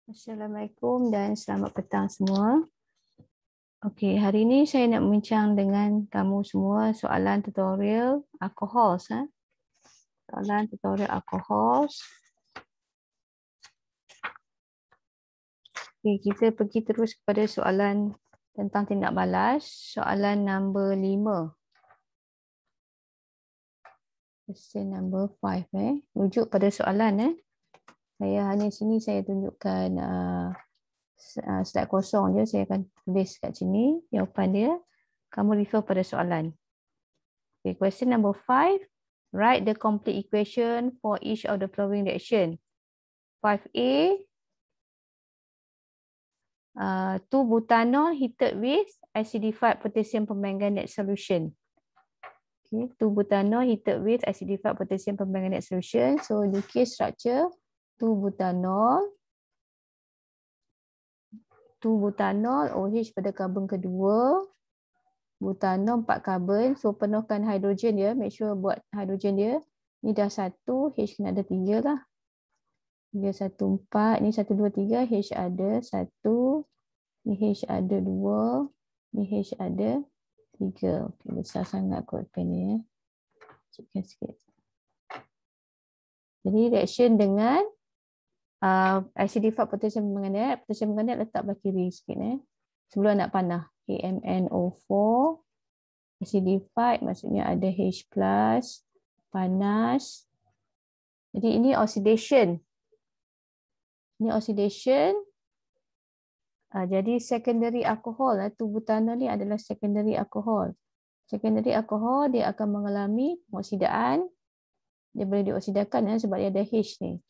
Assalamualaikum dan selamat petang semua. Okey, hari ini saya nak bincang dengan kamu semua soalan tutorial alcohol. Soalan tutorial alcohol. Okey, kita pergi terus kepada soalan tentang tindak balas. Soalan nombor 5. Question number 5. Rujuk pada soalan. Saya hanya sini saya tunjukkan slide kosong je, saya akan tulis kat sini jawapan dia. Kamu refer pada soalan. Okay, question number 5. Write the complete equation for each of the following reaction. 5A, 2-butanol heated with acidified potassium permanganate solution. Okay, 2-butanol heated with acidified potassium permanganate solution. So, Lewis structure 2-butanol, OH pada karbon kedua, butanol 4 karbon. So penuhkan hidrogen dia, make sure buat hidrogen dia. Ni dah 1, H kena ada 3 lah. 3, 1, 4, ni 1, 2, 3, H ada 1, ni H ada 2, ni H ada 3. Okay, besar sangat kot pen ni. Cekkan sikit. Jadi reaction dengan acidified potassium permanganate. Potassium permanganate letak belah kiri sikit sebelum nak panah. KMNO4 acidified maksudnya ada H+, panas. Jadi ini oxidation. Ini oxidation. Jadi secondary alcohol, 2-butanol ni adalah secondary alcohol. Secondary alcohol dia akan mengalami pengoksidaan. Dia boleh dioksidakan sebab dia ada H ni.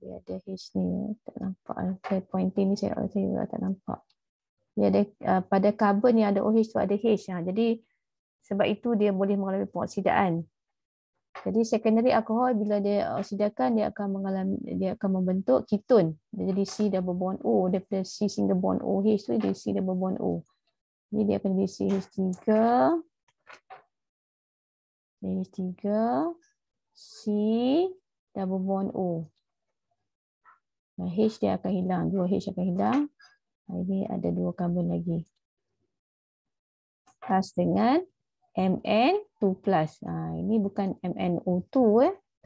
Dia ada H ni, tak nampak. Saya pointing ni saya tak nampak. Dia ada pada karbon yang ada OH tu ada H. Jadi sebab itu dia boleh mengalami pengoksidaan. Jadi secondary alcohol bila dia oksidakan dia akan membentuk keton. Dia jadi C double bond O. Daripada C single bond OH tu dia C double bond O. Jadi dia akan jadi CH3, C double bond O. H dia akan hilang, 2 H akan hilang. Ini ada 2 karbon lagi. Plus dengan Mn2+. Ini bukan MnO2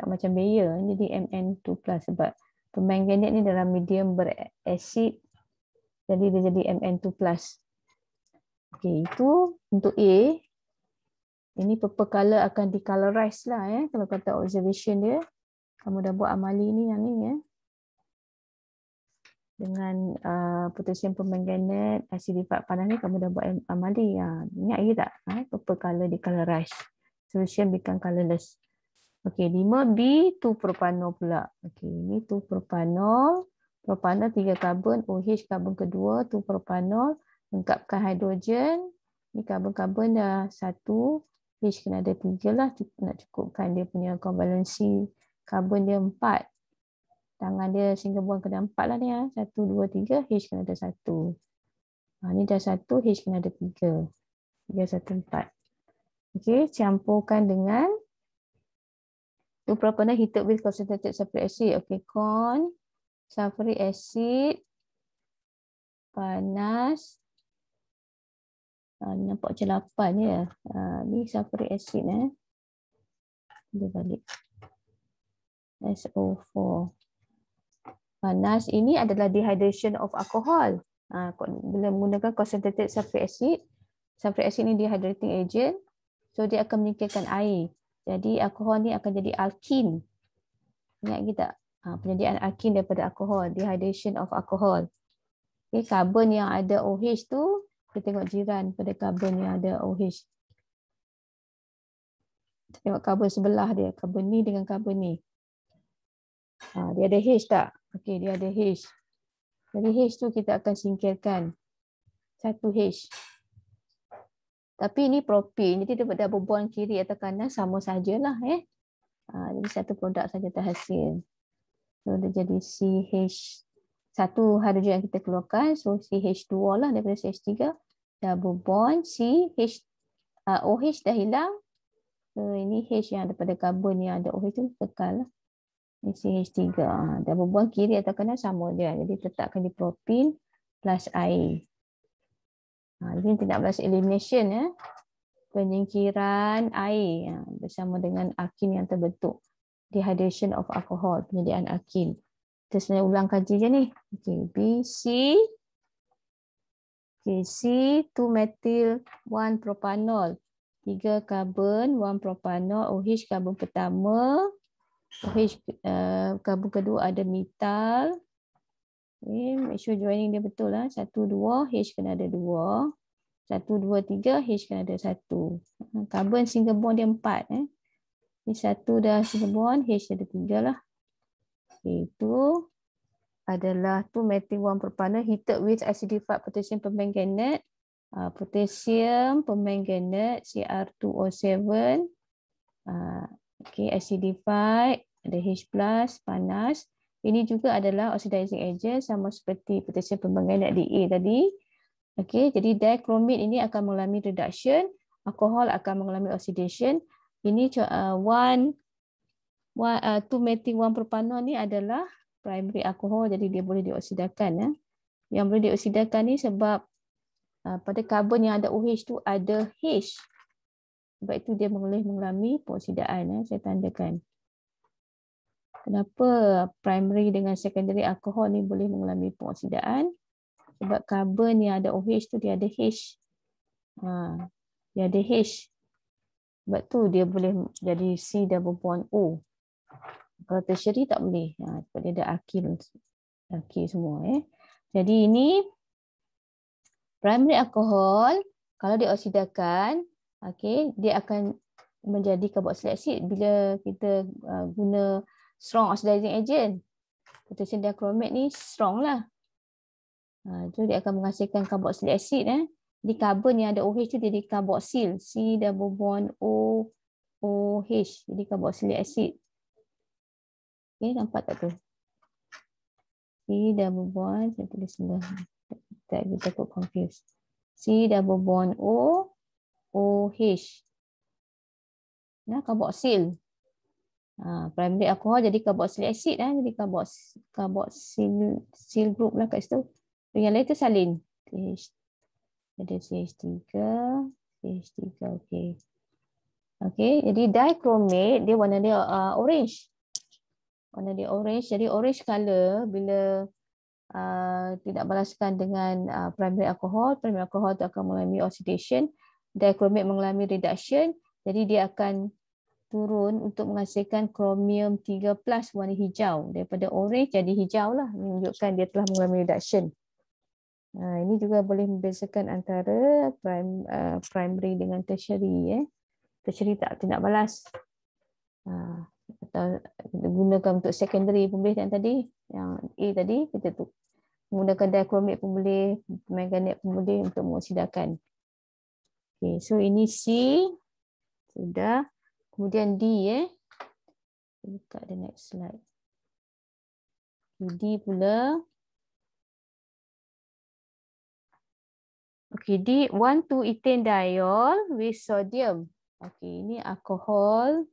tak macam Bayer. Jadi Mn2+ sebab permanganate ni dalam medium berasid. Jadi dia jadi Mn2+. Okey, itu untuk A. Ini purple color akan decolorize lah kalau kata observation dia. Kamu dah buat amali ni yang ni dengan potassium permanganate acidified panas ni kamu dah buat amali. Ingat lagi tak? Purple color decolorize. Solution become colorless. Okey, 5B 2-propanol pula. Okey, ini 2-propanol. Propanol 3 karbon, OH karbon kedua, 2-propanol. Lengkapkan hidrogen. Ni karbon-karbon dah 1. H kena ada 3 lah. Nak cukupkan dia punya kovalensi. Karbon dia 4. Tangan dia single bond kena 4 lah ni. 1, 2, 3, H kena ada 1. Ni dah 1, H kena ada 3. 3, 1, 4. Okey, campurkan dengan 2-propanol heated with concentrated sulfuric acid. Okey, sulfuric acid, panas. Ni nampak macam 8 je. Ni sulfuric acid. Dia balik. SO4. Panas ini adalah dehydration of alcohol. Bila menggunakan concentrated sulfuric acid ni dehydrating agent. So dia akan menyingkirkan air. Jadi alkohol ni akan jadi alkene. Ingat lagi tak? Penyediaan alkene daripada alkohol, dehydration of alcohol. Okay, karbon yang ada OH tu, kita tengok jiran pada karbon yang ada OH. Kita tengok karbon sebelah dia, karbon ni dengan karbon ni. Dia ada H tak? Okey, dia ada H. Jadi H tu kita akan singkirkan. 1 H. Tapi ini propane, jadi dia double bond kiri atau kanan sama sajalah. Jadi satu produk saja terhasil. So dia jadi CH. Satu hidrogen yang kita keluarkan, so CH2 lah daripada CH3. Double bond, OH dah hilang. So ini H yang daripada karbon yang ada OH tu kekal lah. Ini CH3. Double bond kiri atau kanan sama dia. Jadi letakkan di propin plus air. Ini tidak belas elimination ya. Penyingkiran air bersama dengan alkin yang terbentuk. Dehydration of alcohol, penyediaan alkin. Kita sebenarnya ulang kaji je ni. Okay, BC. Okay, C 2-methyl 1-propanol. 3 karbon 1-propanol. OH karbon pertama. OH karbon kedua ada metal. Okay, make sure joining dia betul lah. 1, 2, H kena ada 2. 1, 2, 3, H kena ada 1. Karbon single bond dia 4. Ini 1 dah single bond, H ada 3 lah. Okay, itu adalah 2-methyl 1-propanol heated with acidified potassium permanganate. Potassium permanganate Cr2O7. Okay, acidified, ada H+, panas. Ini juga adalah oxidizing agent sama seperti potassium permanganate di A tadi. Okay, jadi dichromate ini akan mengalami reduction, alkohol akan mengalami oxidation. Ini 2-methyl 1-propanol ni adalah primary alkohol, jadi dia boleh dioksidakan. Ya. Yang boleh dioksidakan ni sebab pada karbon yang ada OH tu ada H. Sebab itu dia boleh mengalami pengoksidaan. Saya tandakan. Kenapa primary dengan secondary alkohol ni boleh mengalami pengoksidaan? Sebab karbon yang ada OH tu dia ada H. Dia ada H. Sebab tu dia boleh jadi C double bond O. Kalau tertiary tak boleh. Sebab dia ada alkyl semua. Jadi ini primary alkohol kalau dioksidakan, okay, dia akan menjadi carboxylic acid bila kita guna strong oxidizing agent. Potassium dichromate ni strong lah. So dia akan menghasilkan carboxylic acid. Di karbon yang ada OH tu jadi carboxyl. C double bond O OH. Jadi carboxylic acid. Okay, nampak tak tu? C double bond, saya tulis dulu. Kita takut confuse. C double bond O OH. Nah, carboxyl. Primary alcohol jadi carboxylic acid. Jadi carboxyl group lah kat situ. Yang lain tu salin. Ada CH3. CH3, okey. Okey, jadi dichromate dia warna dia orange. Warna dia orange. Jadi orange color bila tidak balaskan dengan primary alcohol tu akan mengalami oxidation. Dichromate mengalami reduction. Jadi dia akan turun untuk menghasilkan chromium 3+ warna hijau. Daripada orange jadi hijau lah. Menunjukkan dia telah mengalami reduction. Ini juga boleh membezakan antara primary dengan tertiary. Tertiary tidak balas. Atau gunakan untuk secondary pun boleh yang tadi. Yang A tadi kita tu menggunakan dichromate pun boleh, manganate pun boleh untuk mengoksidakan. Okay, so ini C sudah. Kemudian D buka the next slide. D pula. Okay, D 1,2-ethane-diol with sodium. Okay, ini alkohol.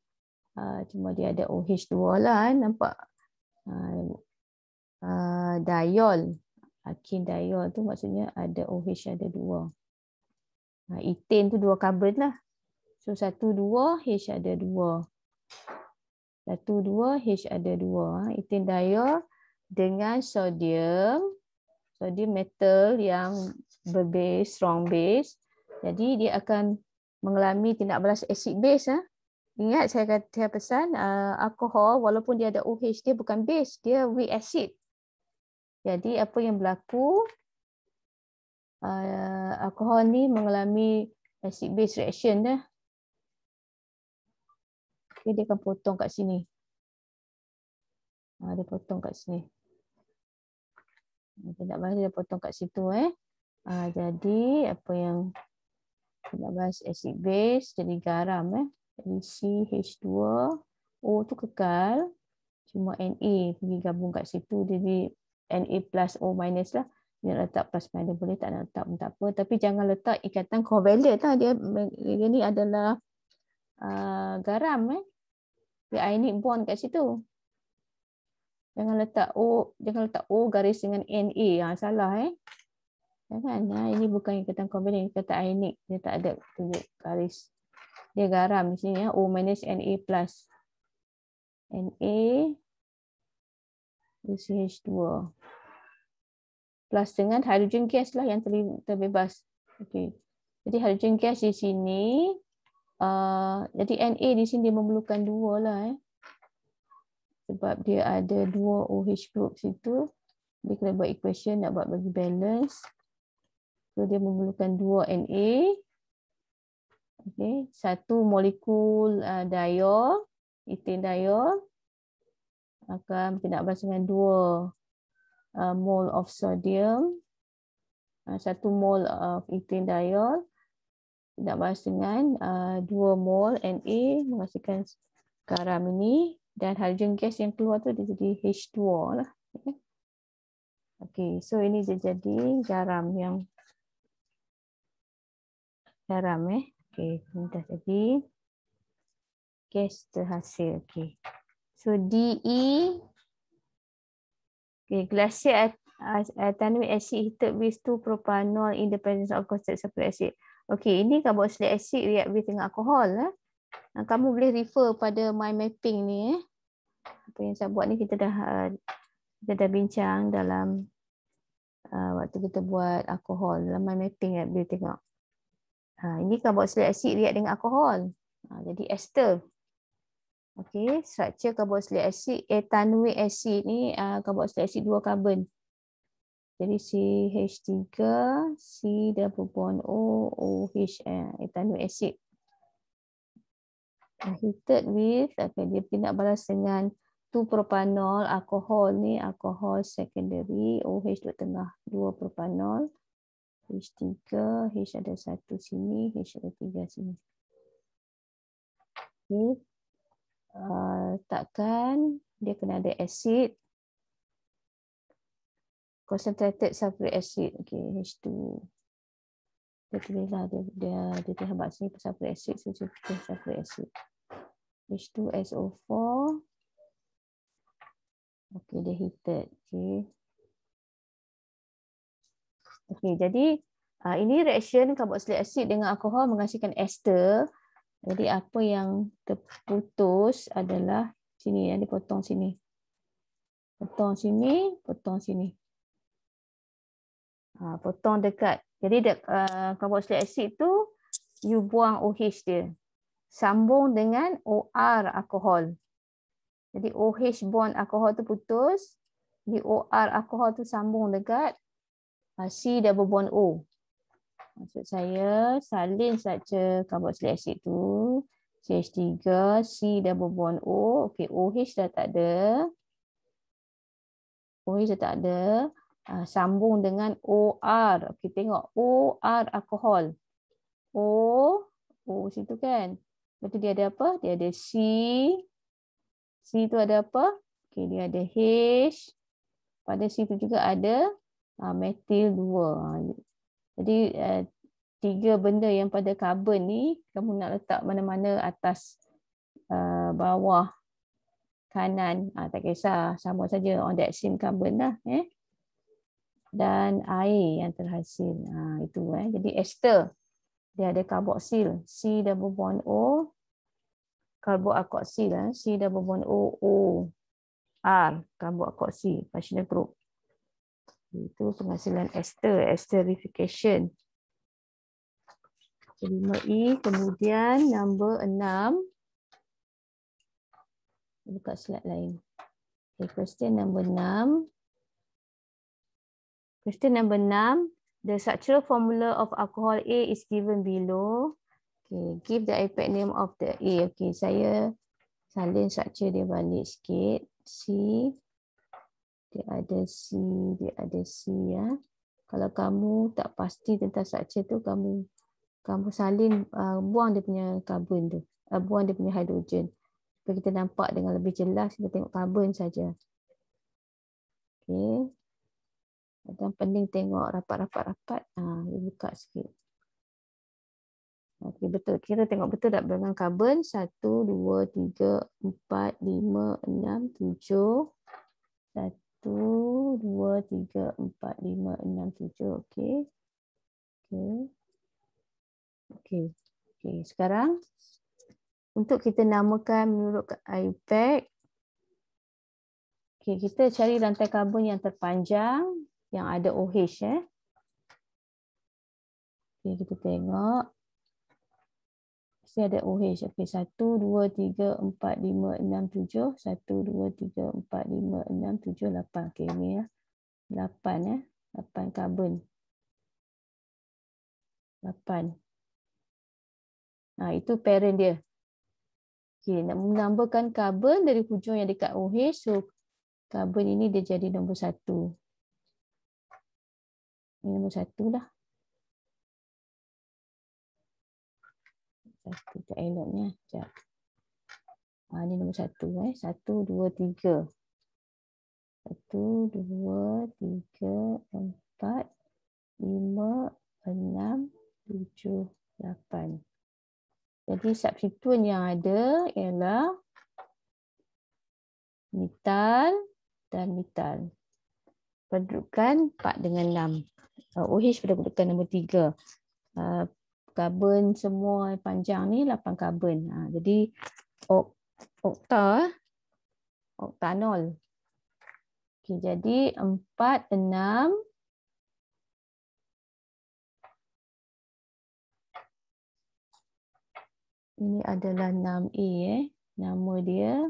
Cuma dia ada OH2 lah. Nampak? Diol. Alkin diol tu maksudnya ada OH ada 2. Ethane tu 2 karbon lah. So 1, 2, H ada 2. 1, 2, H ada 2. Ethane diol dengan sodium. Sodium metal yang berbase, strong base. Jadi dia akan mengalami tindak balas acid base. Ingat saya pesan alkohol walaupun dia ada OH dia bukan base, dia weak acid. Jadi apa yang berlaku, alkohol ni mengalami acid base reaction dah. Okay, dia akan potong kat sini. Dia potong kat sini. Tidak bahas dia potong kat situ. Jadi apa yang tidak bahas acid base jadi garam. Jadi CH2 O tu kekal. Cuma Na pergi gabung kat situ jadi Na plus O minus lah. Dia letak plus minus boleh, tak nak letak pun tak apa. Tapi jangan letak ikatan covalent lah. Dia ni adalah garam. Dia ionic bond kat situ. Jangan letak O garis dengan Na. Salah Jangan. Ini bukan ikatan kovalent, ikatan ionik. Dia tak ada tunjuk garis. Dia garam di sini O minus Na plus. Na CH2 plus dengan hidrogen gas lah yang terbebas. Okey. Jadi hidrogen gas di sini jadi Na di sini dia memerlukan 2 lah sebab dia ada 2 OH group situ. Dia kena buat equation nak buat bagi balance. So dia memerlukan 2 Na. Okey, 1 molekul diol, ethane diol akan tidak balas dengan 2 mol of sodium, 1 mol of ethane diol tidak balas dengan 2 mol Na menghasilkan garam ini, dan hidrogen gas yang keluar tu dia jadi H2O lah. Okey, so ini dia jadi garam yang Okey, ini dah jadi gas terhasil. Okey. So DE, okay, glacier ethanoic acid heated with 2 propanol in the presence of concentrated sulfuric acid. Okey, ini carboxylic acid react with dengan alkohol. Kamu boleh refer pada my mapping ni. Apa yang saya buat ni kita dah bincang dalam waktu kita buat alkohol dalam my mapping boleh tengok. Ini carboxylic acid react dengan alkohol. Jadi ester. Okey, struktur carboxylic acid, ethanoic acid ni carboxylic acid 2 karbon. Jadi CH3, C double bond O, OH, ethanoic acid. Heated with, dia nak balas dengan 2 propanol, alkohol ni, alkohol secondary, OH duduk tengah, 2 propanol, H3, H ada 1 sini, H ada 3 sini. Okay. Letakkan, dia kena ada acid, concentrated sulfuric acid, okay, H2. Dia tulislah, dia terhambat sini sulfuric acid, so dia tulis sulfuric acid. H2SO4. Okay, dia heated. Okay, jadi ini reaction carboxylic acid dengan alkohol menghasilkan ester. Jadi apa yang terputus adalah sini, dipotong sini. Potong sini, potong sini. Potong dekat. Jadi carboxylic acid tu you buang OH dia. Sambung dengan OR alkohol. Jadi OH bond alkohol tu putus. Di OR alkohol tu sambung dekat C double bond O. Maksud saya salin saja carboxylic acid tu. CH3, C double bond O. Okey, OH dah tak ada. OH dah tak ada. Sambung dengan OR. Okey, tengok OR alkohol. O situ kan. Lepas tu dia ada apa? Dia ada C. C tu ada apa? Okey, dia ada H. Pada C tu juga ada metil 2. Jadi 3 benda yang pada karbon ni kamu nak letak mana-mana atas, bawah, kanan, tak kisah, sama saja on that same carbon lah. Dan air yang terhasil. Itu jadi ester. Dia ada karboksil, C double bond O, karboalkoxil, C double bond O, R, karboalkoxil, functional group. Itu penghasilan ester, esterification. 5E, kemudian number 6. Buka slide lain. Okay, question number 6. Question number 6. The structural formula of alcohol A is given below. Okay, give the impact name of the A. Okay, saya salin structure dia balik sikit. C. Dia ada C, dia ada C ya. Kalau kamu tak pasti tentang structure tu, kamu salin, buang dia punya karbon tu. Buang dia punya hidrogen. Supaya kita nampak dengan lebih jelas, kita tengok karbon saja. Okay. Dan penting tengok rapat-rapat. Dia buka sikit. Okey, betul. Kira tengok betul tak dengan karbon. 1, 2, 3, 4, 5, 6, 7. 1, 2, 3, 4, 5, 6, 7. Okey. Okey. Okey. Okey, sekarang untuk kita namakan menurut iPad, okay, kita cari rantai karbon yang terpanjang yang ada OH. Okay, kita tengok. Mesti ada OH. Okay, 1, 2, 3, 4, 5, 6, 7. 1, 2, 3, 4, 5, 6, 7, 8. Okay, ni ya. 8 8 karbon. 8. Itu parent dia. Okay, nak menambahkan karbon dari hujung yang dekat OH. So, karbon ini dia jadi nombor 1. Ini nombor 1 lah. 1 tak eloknya. Sekejap. Ini nombor 1. 1, 2, 3. 1, 2, 3, 4, 5, 6, 7, 8. Jadi substituen yang ada ialah metal dan metal. Pendudukan 4 dengan 6. OH pada pendudukan nombor 3. Karbon semua panjang ni 8 karbon. Jadi oktanol. Okay, jadi 4, 6. Ini adalah 6A. Nama dia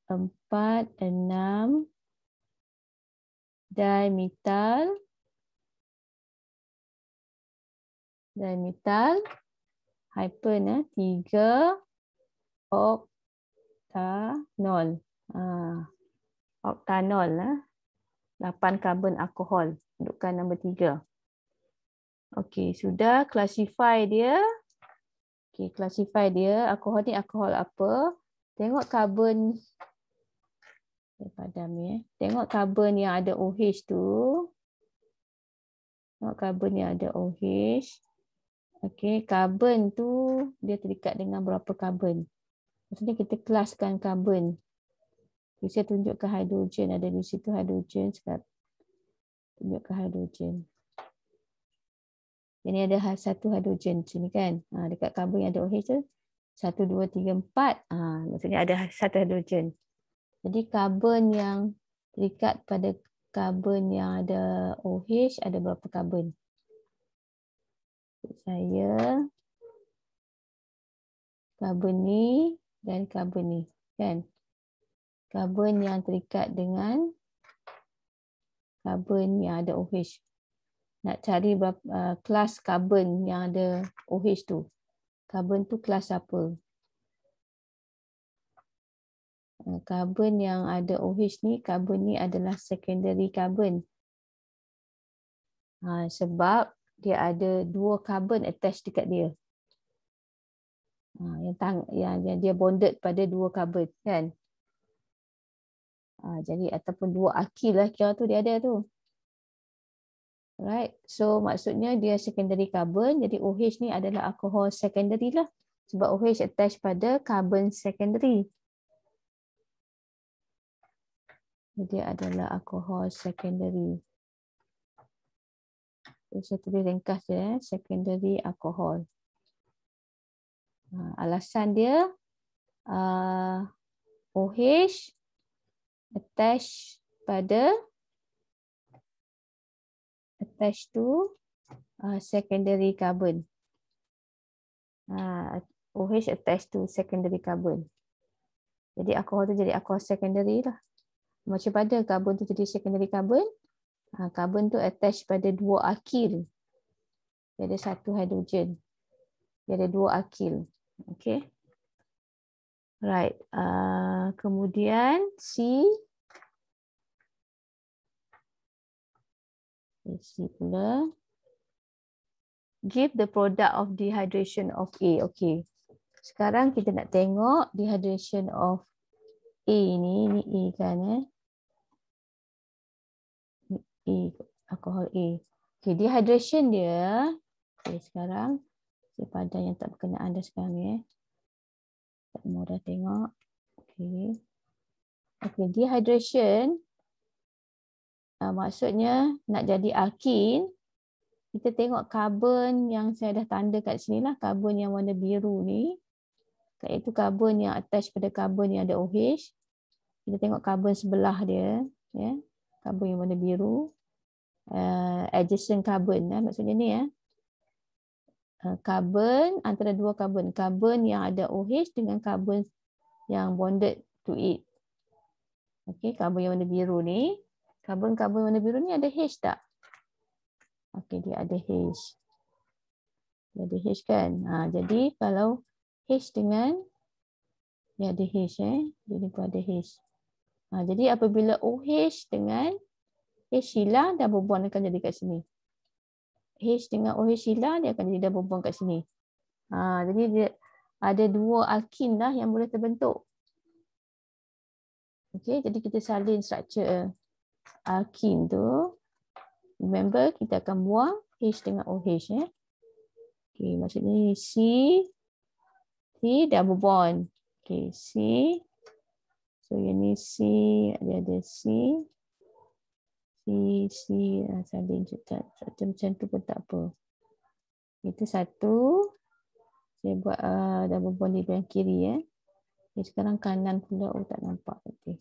4, 6 dimetal hyphen 3 oktanol. Oktanol 8 karbon alkohol. Pendudukan nombor 3. Okey, sudah classify dia. Okey, classify dia. Alkohol ni alkohol apa? Tengok karbon. Padam ni. Tengok karbon yang ada OH tu. Tengok karbon yang ada OH. Okey, karbon tu dia terikat dengan berapa karbon? Maksudnya kita kelaskan karbon. Saya tunjukkan hidrogen. Ada di situ hidrogen. Sekarang tunjukkan hidrogen. Ini ada satu hidrogen sini kan. Dekat karbon yang ada OH tu 1, 2, 3, 4. Maksudnya ada satu hidrogen. Jadi karbon yang terikat pada karbon yang ada OH ada berapa karbon? Saya karbon ni dan karbon ni kan. Karbon yang terikat dengan karbon yang ada OH. Nak cari kelas karbon yang ada OH tu. Karbon tu kelas apa? Karbon yang ada OH ni, karbon ni adalah secondary carbon. Sebab dia ada 2 karbon attach dekat dia. Yang dia bonded pada 2 karbon kan. Jadi ataupun 2 alkyl lah kira tu dia ada tu. Right. So maksudnya dia secondary carbon. Jadi OH ni adalah alkohol secondary lah. Sebab OH attach pada carbon secondary. Jadi adalah alkohol secondary. Saya tulis ringkas je. Secondary alkohol. Alasan dia OH attach to secondary carbon. OH attach to secondary carbon. Jadi alkohol tu jadi alkohol secondary lah. Macam pada karbon tu jadi secondary carbon. Karbon tu attach pada 2 alkyl. Dia ada 1 hidrogen. Dia ada 2 alkyl. Okay. Right. Kemudian C pula. Give the product of dehydration of A. Okay. Sekarang kita nak tengok dehydration of A ni. Ni A kan A, alkohol A. Okay, dehydration dia. Okay, sekarang saya padan yang tak berkenaan dah sekarang ni. Tak mudah tengok. Okay. Okey, dehydration maksudnya nak jadi alkin, kita tengok karbon yang saya dah tanda kat sini lah, karbon yang warna biru ni, iaitu karbon yang attach pada karbon yang ada OH. Kita tengok karbon sebelah dia, ya, karbon yang warna biru, adjacent carbon, maksudnya ni ya. Karbon antara dua karbon, karbon yang ada OH dengan karbon yang bonded to it. Okey, karbon yang warna biru ni, karbon-karbon warna biru ni ada H tak? Okey, dia ada H. Dia ada H kan? Jadi kalau H dengan dia ada H, jadi pun ada H. Jadi apabila OH dengan H hilang, double bond akan jadi kat sini. H dengan OH hilang, dia akan jadi double bond kat sini. Jadi dia ada dua alkin lah yang boleh terbentuk. Okey, jadi kita salin struktur alkin tu. Remember, kita akan buang H dengan OH. Okey, maksudnya C double bond. Okey, C. So yang ni C, dia ada C. Salin juga. Macam tu pun tak apa. Itu satu. Saya buat double bond di bahagian kiri. Sekarang kanan pula, tak nampak tadi.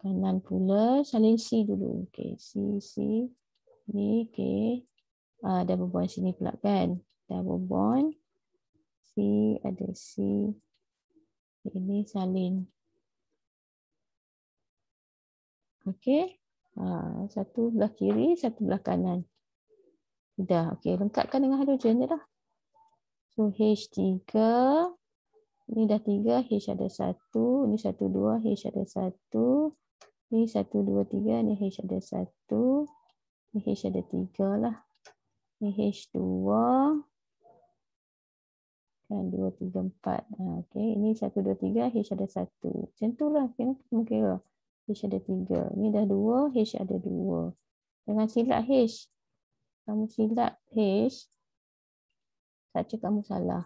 Kanan pula, salin C dulu. Okay, C. Ni, okay. Double bond sini pula kan. Double bond. C, ada C. Ini salin. Okay. Satu belah kiri, satu belah kanan. Dah, okay. Lengkapkan dengan hidrogen je dah. So, H3. Ini dah 3, H ada 1. Ini 1, 2, H ada 1. Ini 1, 2, 3. Ini H ada 1. Ini H ada 3 lah. Ini H2. Kan 2, 3, 4. Okay. Ini 1, 2, 3. H ada 1. Macam tu lah. Kita kira. H ada 3. Ini dah 2. H ada 2. Jangan silap H. Kamu silap H. Tak cakap kamu salah.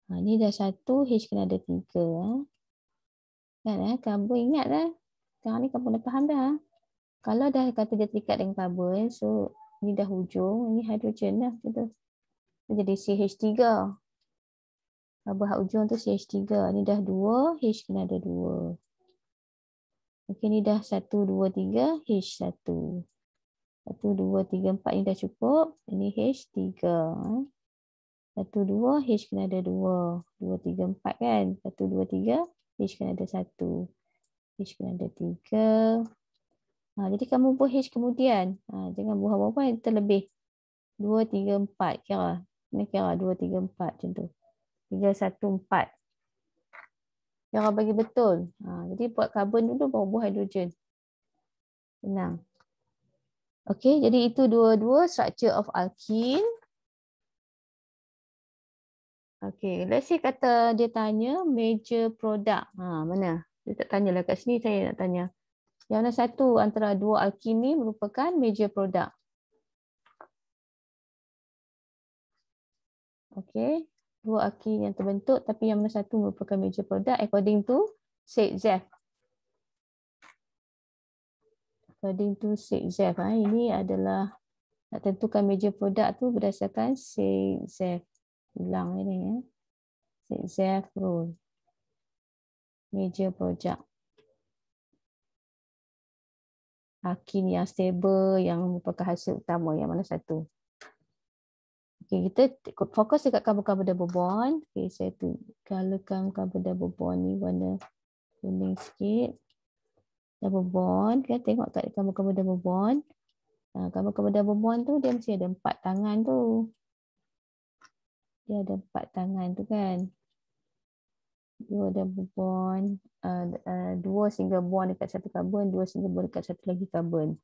Ni dah 1, H kena ada 3. Kan, kamu ingat dah. Sekarang ni kamu dah faham dah. Kalau dah kata dia terikat dengan karbon, so ni dah hujung, ni hidrogen dah. Gitu. Jadi CH3. Karbon hujung tu CH3. Ni dah 2, H kena ada 2. Okey, ni dah 1, 2, 3, H1. 1, 2, 3, 4 ni dah cukup. Ini H3. 1, 2, H kena ada 2. 2, 3, 4 kan. 1, 2, 3, H kena ada 1. H kena ada 3. Jadi kamu buat H kemudian. Jangan buat apa-apa yang terlebih. 2, 3, 4. Kira. Ini kira 2, 3, 4 macam tu. 3, 1, 4. Kira bagi betul. Jadi buat karbon dulu baru buat hidrogen. Senang. Okey, jadi itu dua-dua structure of alkene. Okay, let's say kata dia tanya major product. Mana? Dia tak tanyalah kat sini, saya nak tanya. Yang mana satu antara dua alkene ni merupakan major product? Okay, dua alkene yang terbentuk tapi yang mana satu merupakan major product according to Said-Zeff. According to Said-Zeff, ini adalah nak tentukan major product tu berdasarkan Said-Zeff. Ulang ini ya. Said-Zeff rule. Major product. Alkene yang stable yang merupakan hasil utama yang mana satu? Okay, kita fokus dekat karbon-karbon double bond. Okay, saya tu colorkan karbon double bond ni warna kuning sikit. Double bond, kita tengok kat karbon-karbon double bond. Karbon-karbon double bond tu dia mesti ada 4 tangan tu. Dia ada 4 tangan tu kan. 2 double bond, 2 single bond dekat satu karbon, 2 single bond dekat satu lagi karbon.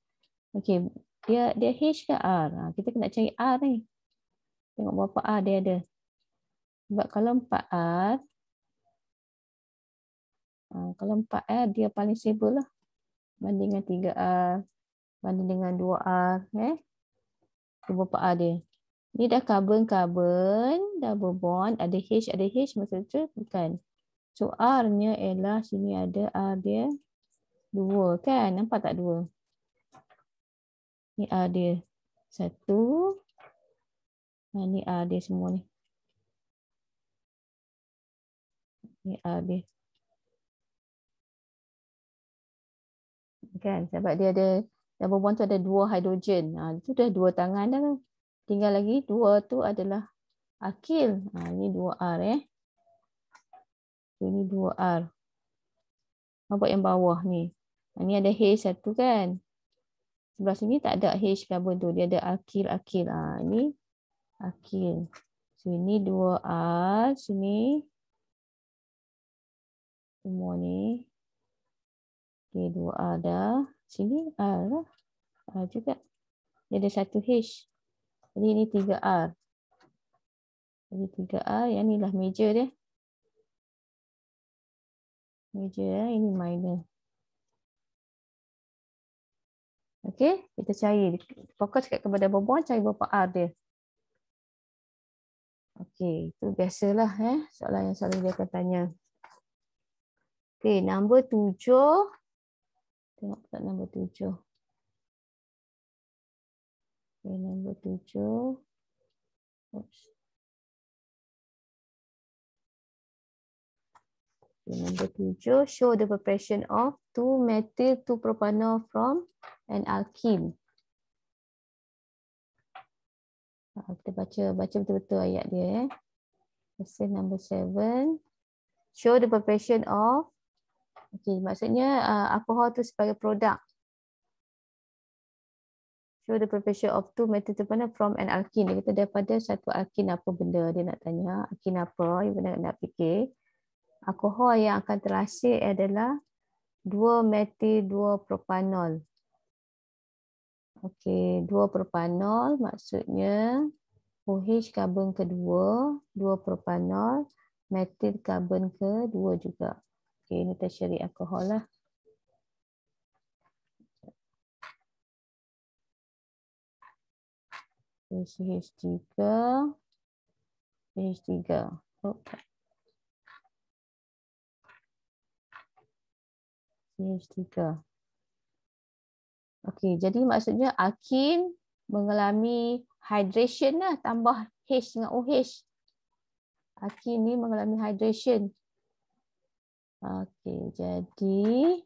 Okay, dia H ke R? Kita kena cari R ni. Tengok berapa R dia ada. Sebab kalau 4R, kalau 4R dia paling stable lah. Banding dengan 3R, banding dengan 2R. Berapa R dia. Ni dah carbon-carbon, double bond, ada H, maksud tu bukan. So R-nya ialah sini ada R dia 2 kan? Nampak tak 2? Ni R dia 1. Ni R dia semua ni. Ni R dia. Kan? Sebab dia ada double bond tu ada 2 hidrogen. Itu dah 2 tangan dah tu. Tinggal lagi 2 tu adalah alkil. Ini 2R Ini 2R. Nampak yang bawah ni. Ni ada H satu kan. Sebelah sini tak ada H carbon tu. Dia ada alkil. Ini alkil. So ini 2R. Sini. Semua ni. Okay, 2R dah. Sini R lah. R juga. Dia ada 1 H. Jadi ini 3R. Jadi 3R. Yang ni lah major dia. Major ini minor. Okey, kita cari. Fokus kepada double bond, cari berapa R dia. Okey, itu biasalah soalan yang selalu dia akan tanya. Okey, nombor 7. Tengok tak nombor 7. Okey, nombor 7. Oops. Okay, nombor 7. Show the proportion of 2-methyl 2-propanol from an alkene. Kita baca betul-betul ayat dia. Question number 7. Show the proportion of. Okey, maksudnya alkohol tu sebagai produk. Show the proportion of 2-methyl 2-propanol from an alkene. Dia kata daripada satu alkene apa benda dia nak tanya. Alkene apa? Yang nak fikir. Alkohol yang akan terhasil adalah 2-methyl 2-propanol. Okey, 2-propanol maksudnya OH karbon kedua, 2-propanol, methyl karbon kedua juga. Okey, ini tertiary alkohol lah. CH3. CH3. CH3. Okey, jadi maksudnya alkene mengalami hydration lah, tambah H dengan OH. Alkene ni mengalami hydration. Okey, jadi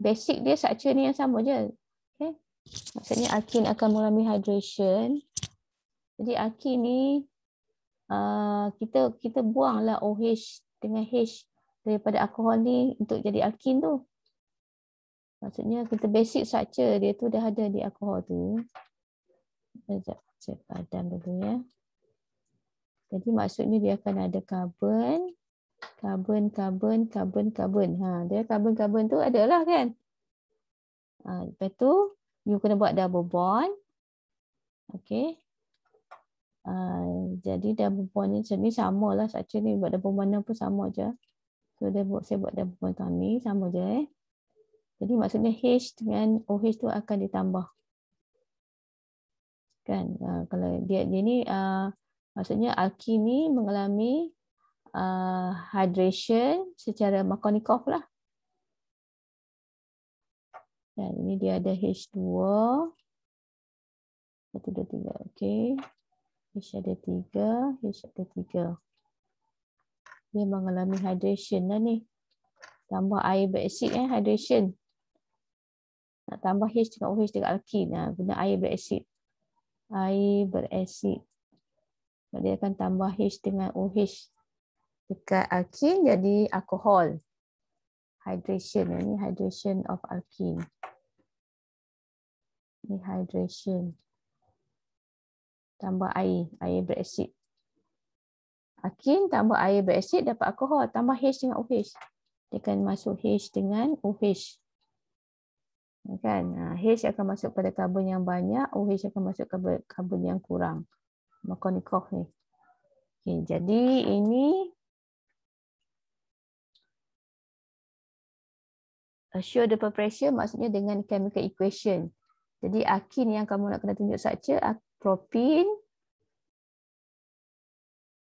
basic dia structure ni yang sama je. Okey. Maksudnya alkene akan mengalami hydration. Jadi alkene ni kita buanglah OH dengan H daripada alkohol ni untuk jadi alkene tu. Maksudnya kita basic structure dia tu dah ada di alkohol tu. Sekejap, saya padam dulu ya. Jadi maksudnya dia akan ada karbon. Dia karbon tu adalah kan. Lepas tu you kena buat double bond. Okey. Jadi double bond ni sama lah structure ni, buat double bond pun sama je. So saya buat double bond ni sama je Jadi maksudnya H dengan OH tu akan ditambah. Kan? Kalau dia ni maksudnya alkene ni mengalami hydration secara Markovnikov lah. Dan ini dia ada H2. 1, 2, 3. Okey. H ada 3. H ada 3. Dia mengalami hydration lah ni. Tambah air berasid hydration. Nak tambah H dengan OH dengan alkene. Guna air berasid. Air berasid. Dia akan tambah H dengan OH. Dekat alkene jadi alkohol. Hydration. Ini hydration of alkene. Ini hydration. Tambah air berasid. Alkene tambah air berasid dapat alkohol. Tambah H dengan OH. Dia akan masuk H dengan OH. Kan? H akan masuk pada karbon yang banyak, OH akan masuk ke karbon yang kurang. Markovnikov ni. Okay, jadi ini show the proportion maksudnya dengan chemical equation. Jadi alkene yang kamu nak kena tunjuk structure, propene,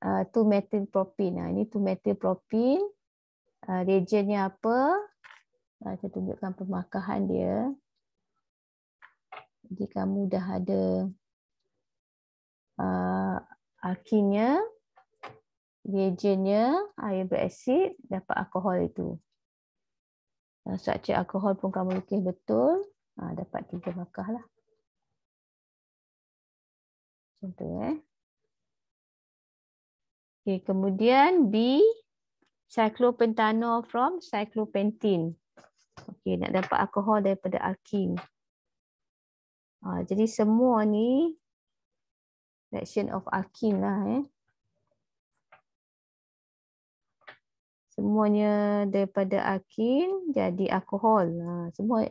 2-methyl propene. Ini 2-methyl propene reagentnya apa. Saya tunjukkan pemakahan dia. Jadi kamu dah ada alkinnya, reagentnya, air berasid, dapat alkohol itu. Struktur alkohol pun kamu lukis betul. Dapat 3 markah lah. Macam tu Okay, kemudian B, cyclopentanol from cyclopentene. Okay, nak dapat alkohol daripada alkin. Jadi semua ni reaction of alkin lah Semuanya daripada alkin jadi alkohol. Semua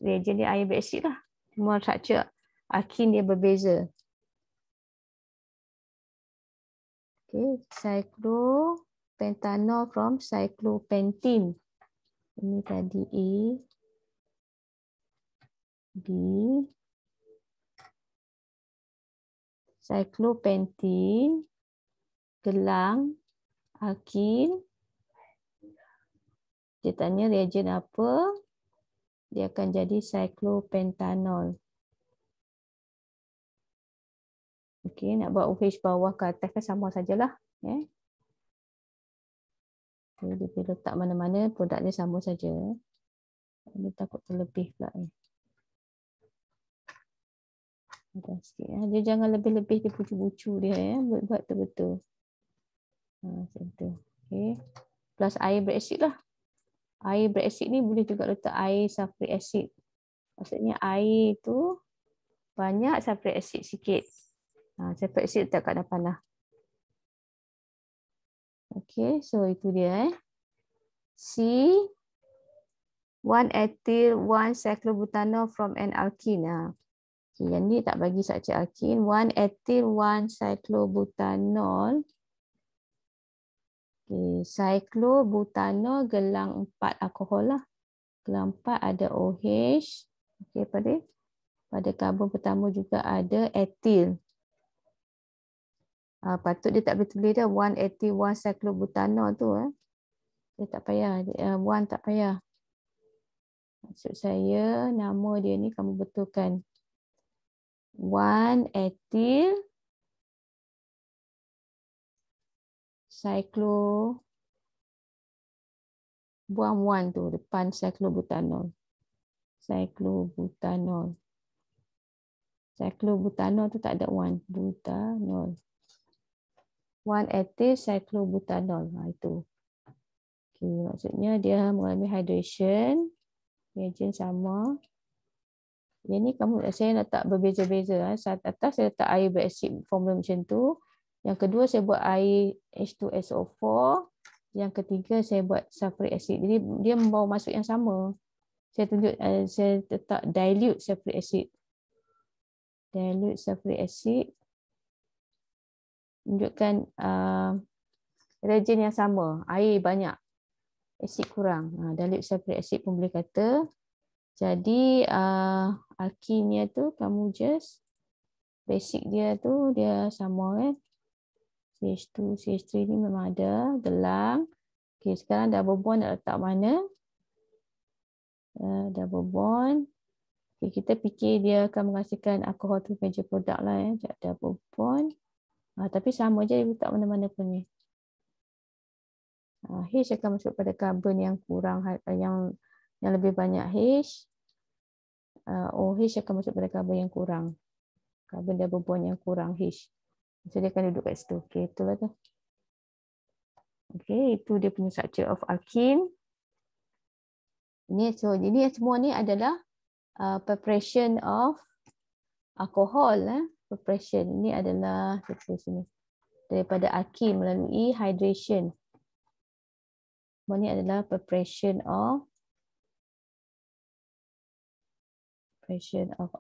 reagen dia air berasid lah. Semua struktur alkin dia berbeza. Okay, cyclopentanol from cyclopentene. Ini tadi A, B, cyclopentene, gelang, alkin. Dia tanya reagen apa? Dia akan jadi cyclopentanol. Okey, nak buat OH bawah ke atas kan sama sajalah. Okay, dia boleh letak mana-mana, produk dia sama saja. Ini takut terlebih pula ni. Dia jangan lebih-lebih dia bucu-bucu dia buat betul-betul. Macam tu. Okey. Plus air berasid lah. Air berasid ni boleh juga letak air sulfuric acid. Maksudnya air tu banyak, sulfuric acid sikit. Sulfuric acid letak kat depan lah. Okey, so itu dia C, 1 ethyl 1 cyclobutanol from an alkene. Okay, yang ni tak bagi struktur alkene. 1 ethyl 1 cyclobutanol. Okay, cyclobutanol gelang 4 alkohol lah. Gelang 4 ada OH. Okay, pada karbon pertama juga ada ethyl. Patut dia tak boleh tulis dah 1 ethyl 1 cyclobutanol tu. Dia tak payah. 1 tak payah. Maksud saya nama dia ni kamu betulkan. 1 ethyl buang 1 tu depan cyclobutanol. Cyclobutanol. Cyclobutanol tu tak ada 1. Butanol. 1 ethyl cyclobutanol. Itu. Okay, maksudnya dia mengalami hydration. Reagen sama. Yang ni saya letak berbeza-beza. Saat atas saya letak air berasid formula macam tu. Yang kedua saya buat air H2SO4. Yang ketiga saya buat sulfuric acid. Jadi dia membawa masuk yang sama. Saya letak dilute sulfuric acid. Dilute sulfuric acid. Tunjukkan reagen yang sama. Air banyak. Asid kurang. Dilute sulfuric acid pun boleh kata. Jadi alkinnya tu kamu just basic dia tu dia sama CH2, CH3 ni memang ada gelang. Okey, sekarang double bond nak letak mana? Double bond. Okay, kita fikir dia akan menghasilkan alkohol tu major produk lah double bond. Tapi sama je dia letak mana-mana pun ni. H akan masuk pada karbon yang kurang, yang lebih banyak H. OH akan masuk pada karbon yang kurang. Karbon double bond yang kurang H. So dia akan duduk kat situ. Okey, itulah tu. Okey, itu dia punya structure of alkene. Ini semua ni adalah preparation of alcohol. Preparation ini adalah sini daripada alkene melalui hydration. Semua ni adalah preparation of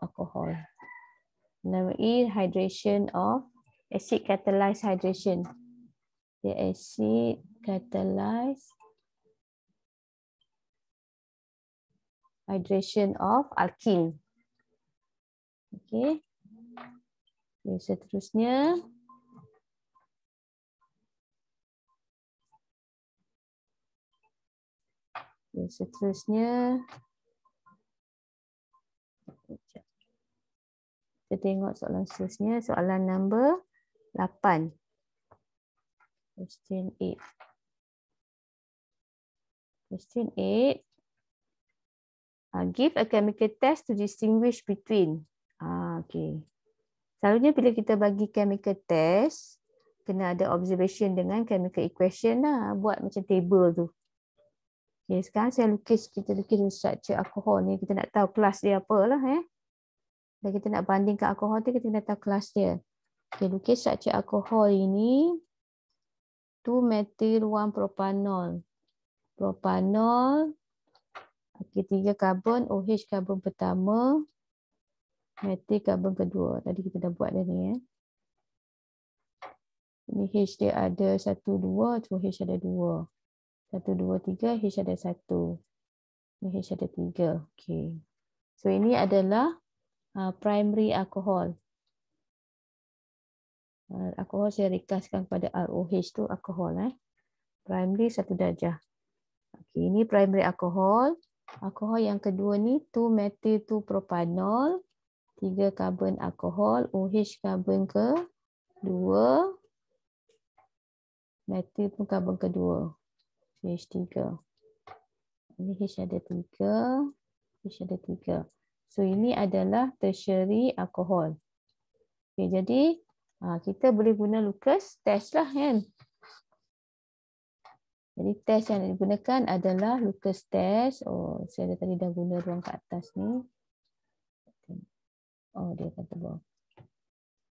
alcohol melalui hydration of acid catalyzed hydration. The acid catalyzed hydration of alkene. Okey. Seterusnya Okay, seterusnya kita tengok soalan seterusnya, soalan nombor 8. Question 8. Question 8. Give a chemical test to distinguish between. Okay. Selalunya bila kita bagi chemical test, kena ada observation dengan chemical equation lah. Buat macam table tu. Okay, sekarang kita lukis structure alkohol ni. Kita nak tahu kelas dia apa lah. Dan kita nak bandingkan alkohol tu, kita nak tahu kelas dia. Okay, lukis structure alkohol ini. 2-methyl 1-propanol. Propanol. Okay, 3 karbon, OH karbon pertama. Methyl karbon kedua. Tadi kita dah buat dah ni. Ini H dia ada 1, 2, OH ada 2. 1, 2, 3, H ada 1. Ini H ada 3. Okay. So ini adalah primary alcohol. Alkohol saya rekaskan kepada ROH tu alkohol. Primary 1 darjah. Okay, ini primary alkohol. Alkohol yang kedua ni 2-methyl 2-propanol. 3 karbon alkohol. OH karbon ke 2. Methyl pun karbon kedua. H3. Ini H ada 3. H ada 3. So ini adalah tertiary alkohol. Okay, jadi kita boleh guna Lucas test lah kan. Jadi test yang digunakan adalah Lucas test. Oh, saya tadi dah guna ruang kat atas ni. Oh, dia kata bawah.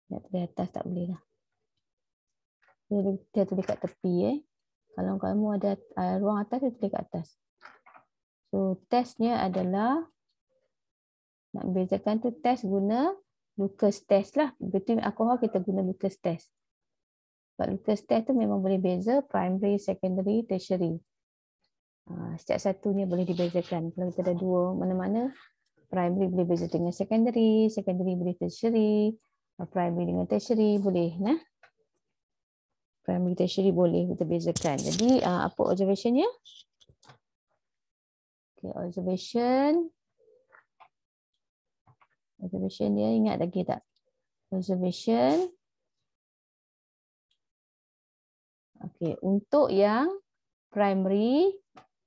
Nak di atas tak boleh lah. Dia tulis kat tepi. Kalau kamu ada ruang atas, dia tulis kat atas. So testnya adalah nak bezakan tu test guna Lucas test lah. Between alkohol kita guna Lucas test. Sebab Lucas test tu memang boleh beza primary, secondary, tertiary. Setiap satu ni boleh dibezakan. Kalau kita ada dua, mana-mana primary boleh beza dengan secondary, secondary boleh tertiary, primary dengan tertiary boleh. Nah, primary, tertiary boleh kita bezakan. Jadi apa observationnya? Okay, observation dia ingat lagi tak? Observation. Okay, untuk yang primary,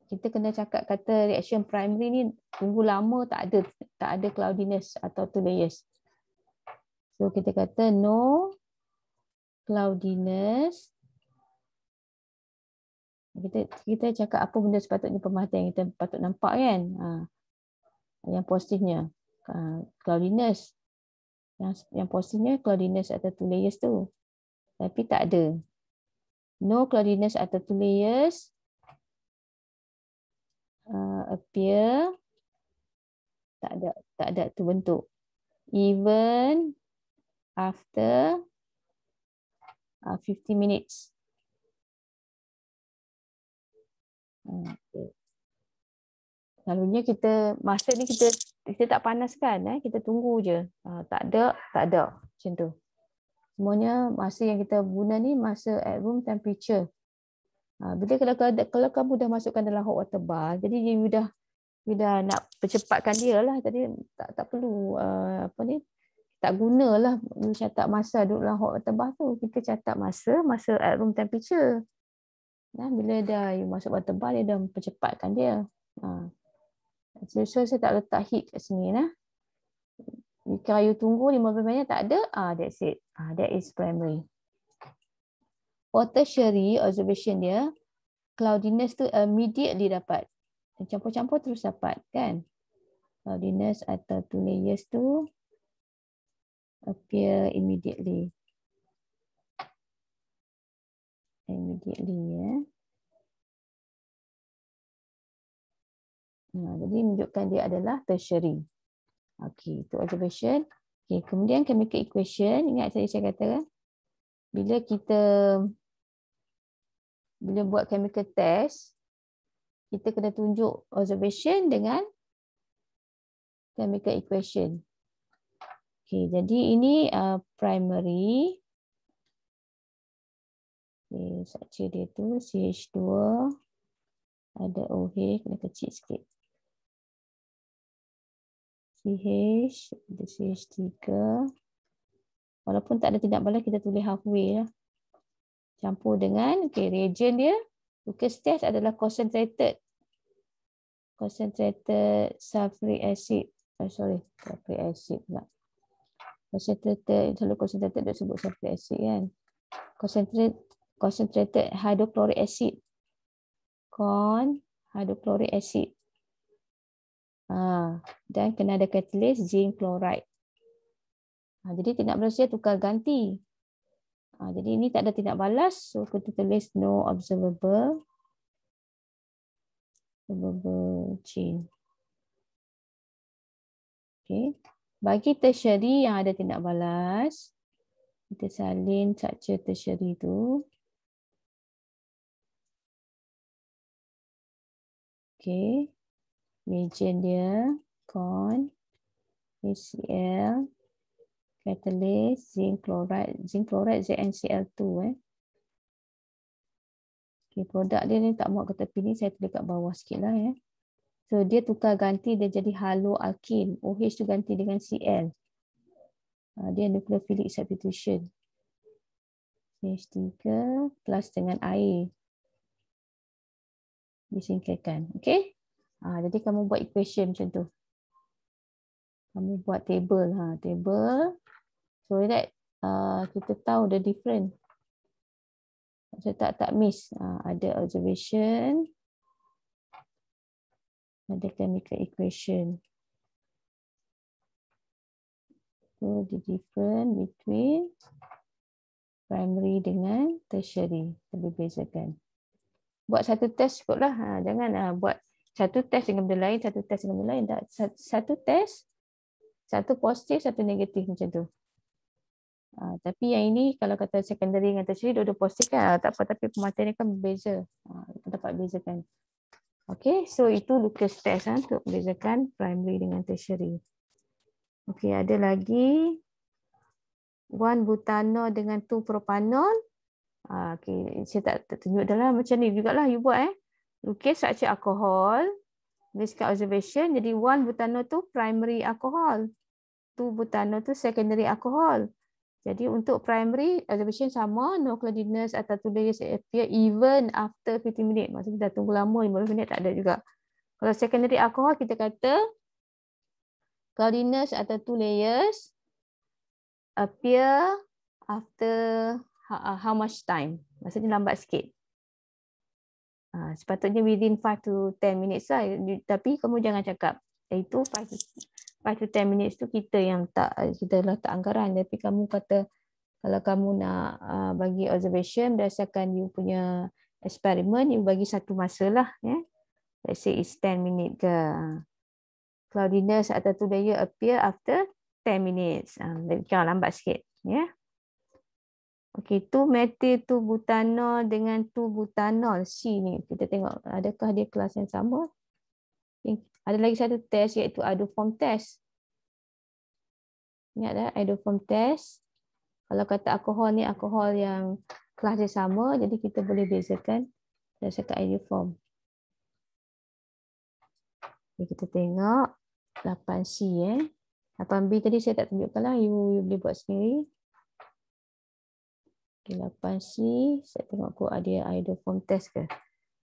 kita kena cakap kata reaction primary ni tunggu lama tak ada cloudiness atau two layers. So kita kata no cloudiness. Kita cakap apa benda sepatutnya pemerhatian yang kita patut nampak kan. Yang positifnya cloudiness. Yang positifnya cloudiness atau two layers tu. Tapi tak ada. No cloudiness atau two layers appear tak ada tu bentuk. Even after 50 minutes. Okay. Selalunya masa ni kita tak panaskan, kita tunggu je. Tak ada macam tu. Semuanya masa yang kita guna ni masa at room temperature. Bila kalau kamu dah masukkan dalam hot water bath, jadi you dah nak percepatkan dia lah. Jadi tak perlu tak gunalah you catat masa duduk dalam hot water bath tu. Kita catat masa at room temperature. Bila dah you masuk water bath, dia dah percepatkan dia. So saya tak letak heat kat sini lah. Jika you tunggu 15 minit tak ada, that's it. That is primary. For tertiary observation dia, cloudiness tu immediately dapat. Campur-campur terus dapat kan. Cloudiness atau two layers tu appear immediately. Jadi menunjukkan dia adalah tertiary. Okey, itu observation. Okey, kemudian chemical equation. Ingat tadi saya kata bila buat chemical test, kita kena tunjuk observation dengan chemical equation. Okey, jadi ini primary. Okey, structure dia tu CH2 Ada OH, kena kecil sikit. CH, ada CH3. Walaupun tak ada tindak balas, kita tulis halfway lah. Campur dengan, okay, reagent dia, Lucas test adalah concentrated sulfuric acid. Sulfuric acid pula. Selalu concentrated dia sebut sulfuric acid kan. Concentrated hydrochloric acid. Hydrochloric acid. Dan kena ada catalyst zinc chloride. Jadi tindak balas dia tukar ganti. Jadi ini tak ada tindak balas, so kita tulis no observable chain. Okay. Bagi tertiary yang ada tindak balas, kita salin structure tertiary tu. Okay. Reagent dia, con, HCl, catalyst, zinc chloride, ZnCl2. Okay, produk dia ni tak muat ke tepi ni, saya tulis kat bawah sikit lah ya. So dia tukar ganti, dia jadi haloalkin. OH tu ganti dengan Cl. Dia nucleophilic substitution. CH3 plus dengan air. Disingkirkan. Okay. Jadi kamu buat equation macam tu. Kamu buat table. Table. So that kita tahu the difference. Saya tak miss. Ada observation. Ada chemical equation. So the difference between primary dengan tertiary. Kita bezakan. Buat satu test cukuplah. Jangan buat satu test dengan benda lain, satu test dengan benda lain. Satu test, satu positif, satu negatif macam tu. Tapi yang ini kalau kata secondary dengan tertiary dua-dua positif kan, tak apa, tapi pemateri kan berbeza. Kita dapat bezakan. Okay, so itu Lucas test untuk bezakan primary dengan tertiary. Okay, ada lagi 1-butanol dengan 2-propanol. Okay, saya tak tunjuk dah lah, macam ni jugalah you buat Lucas structure alkohol, berdasarkan observation, jadi 1-butanol tu primary alkohol, 2-butanol tu secondary alkohol. Jadi untuk primary observation sama, no cloudiness atau 2 layers appear even after 15 minit. Maksudnya dah tunggu lama 15 minit tak ada juga. Kalau secondary alkohol kita kata cloudiness atau 2 layers appear after how much time? Maksudnya lambat sikit. Sepatutnya within 5 to 10 minutes lah. Tapi kamu jangan cakap itu 5 to 10 minutes tu kita letak anggaran. Tapi kamu kata kalau kamu nak bagi observation berdasarkan you punya eksperimen, you bagi satu masa lah. Let's say it's 10 minutes ke. Cloudiness atau 2 layer appear after 10 minutes. Jangan lambat sikit. Okey, 2-methyl 2-butanol dengan 2-butanol C ni. Kita tengok adakah dia kelas yang sama. Ada lagi satu test iaitu iodoform test. Ingat tak iodoform test? Kalau kata alkohol ni alkohol yang kelas dia sama, jadi kita boleh bezakan berdasarkan iodoform. Okay, kita tengok 8C 8B tadi saya tak tunjukkan lah, you boleh buat sendiri. 8C, saya tengok kok ada iodoform test ke.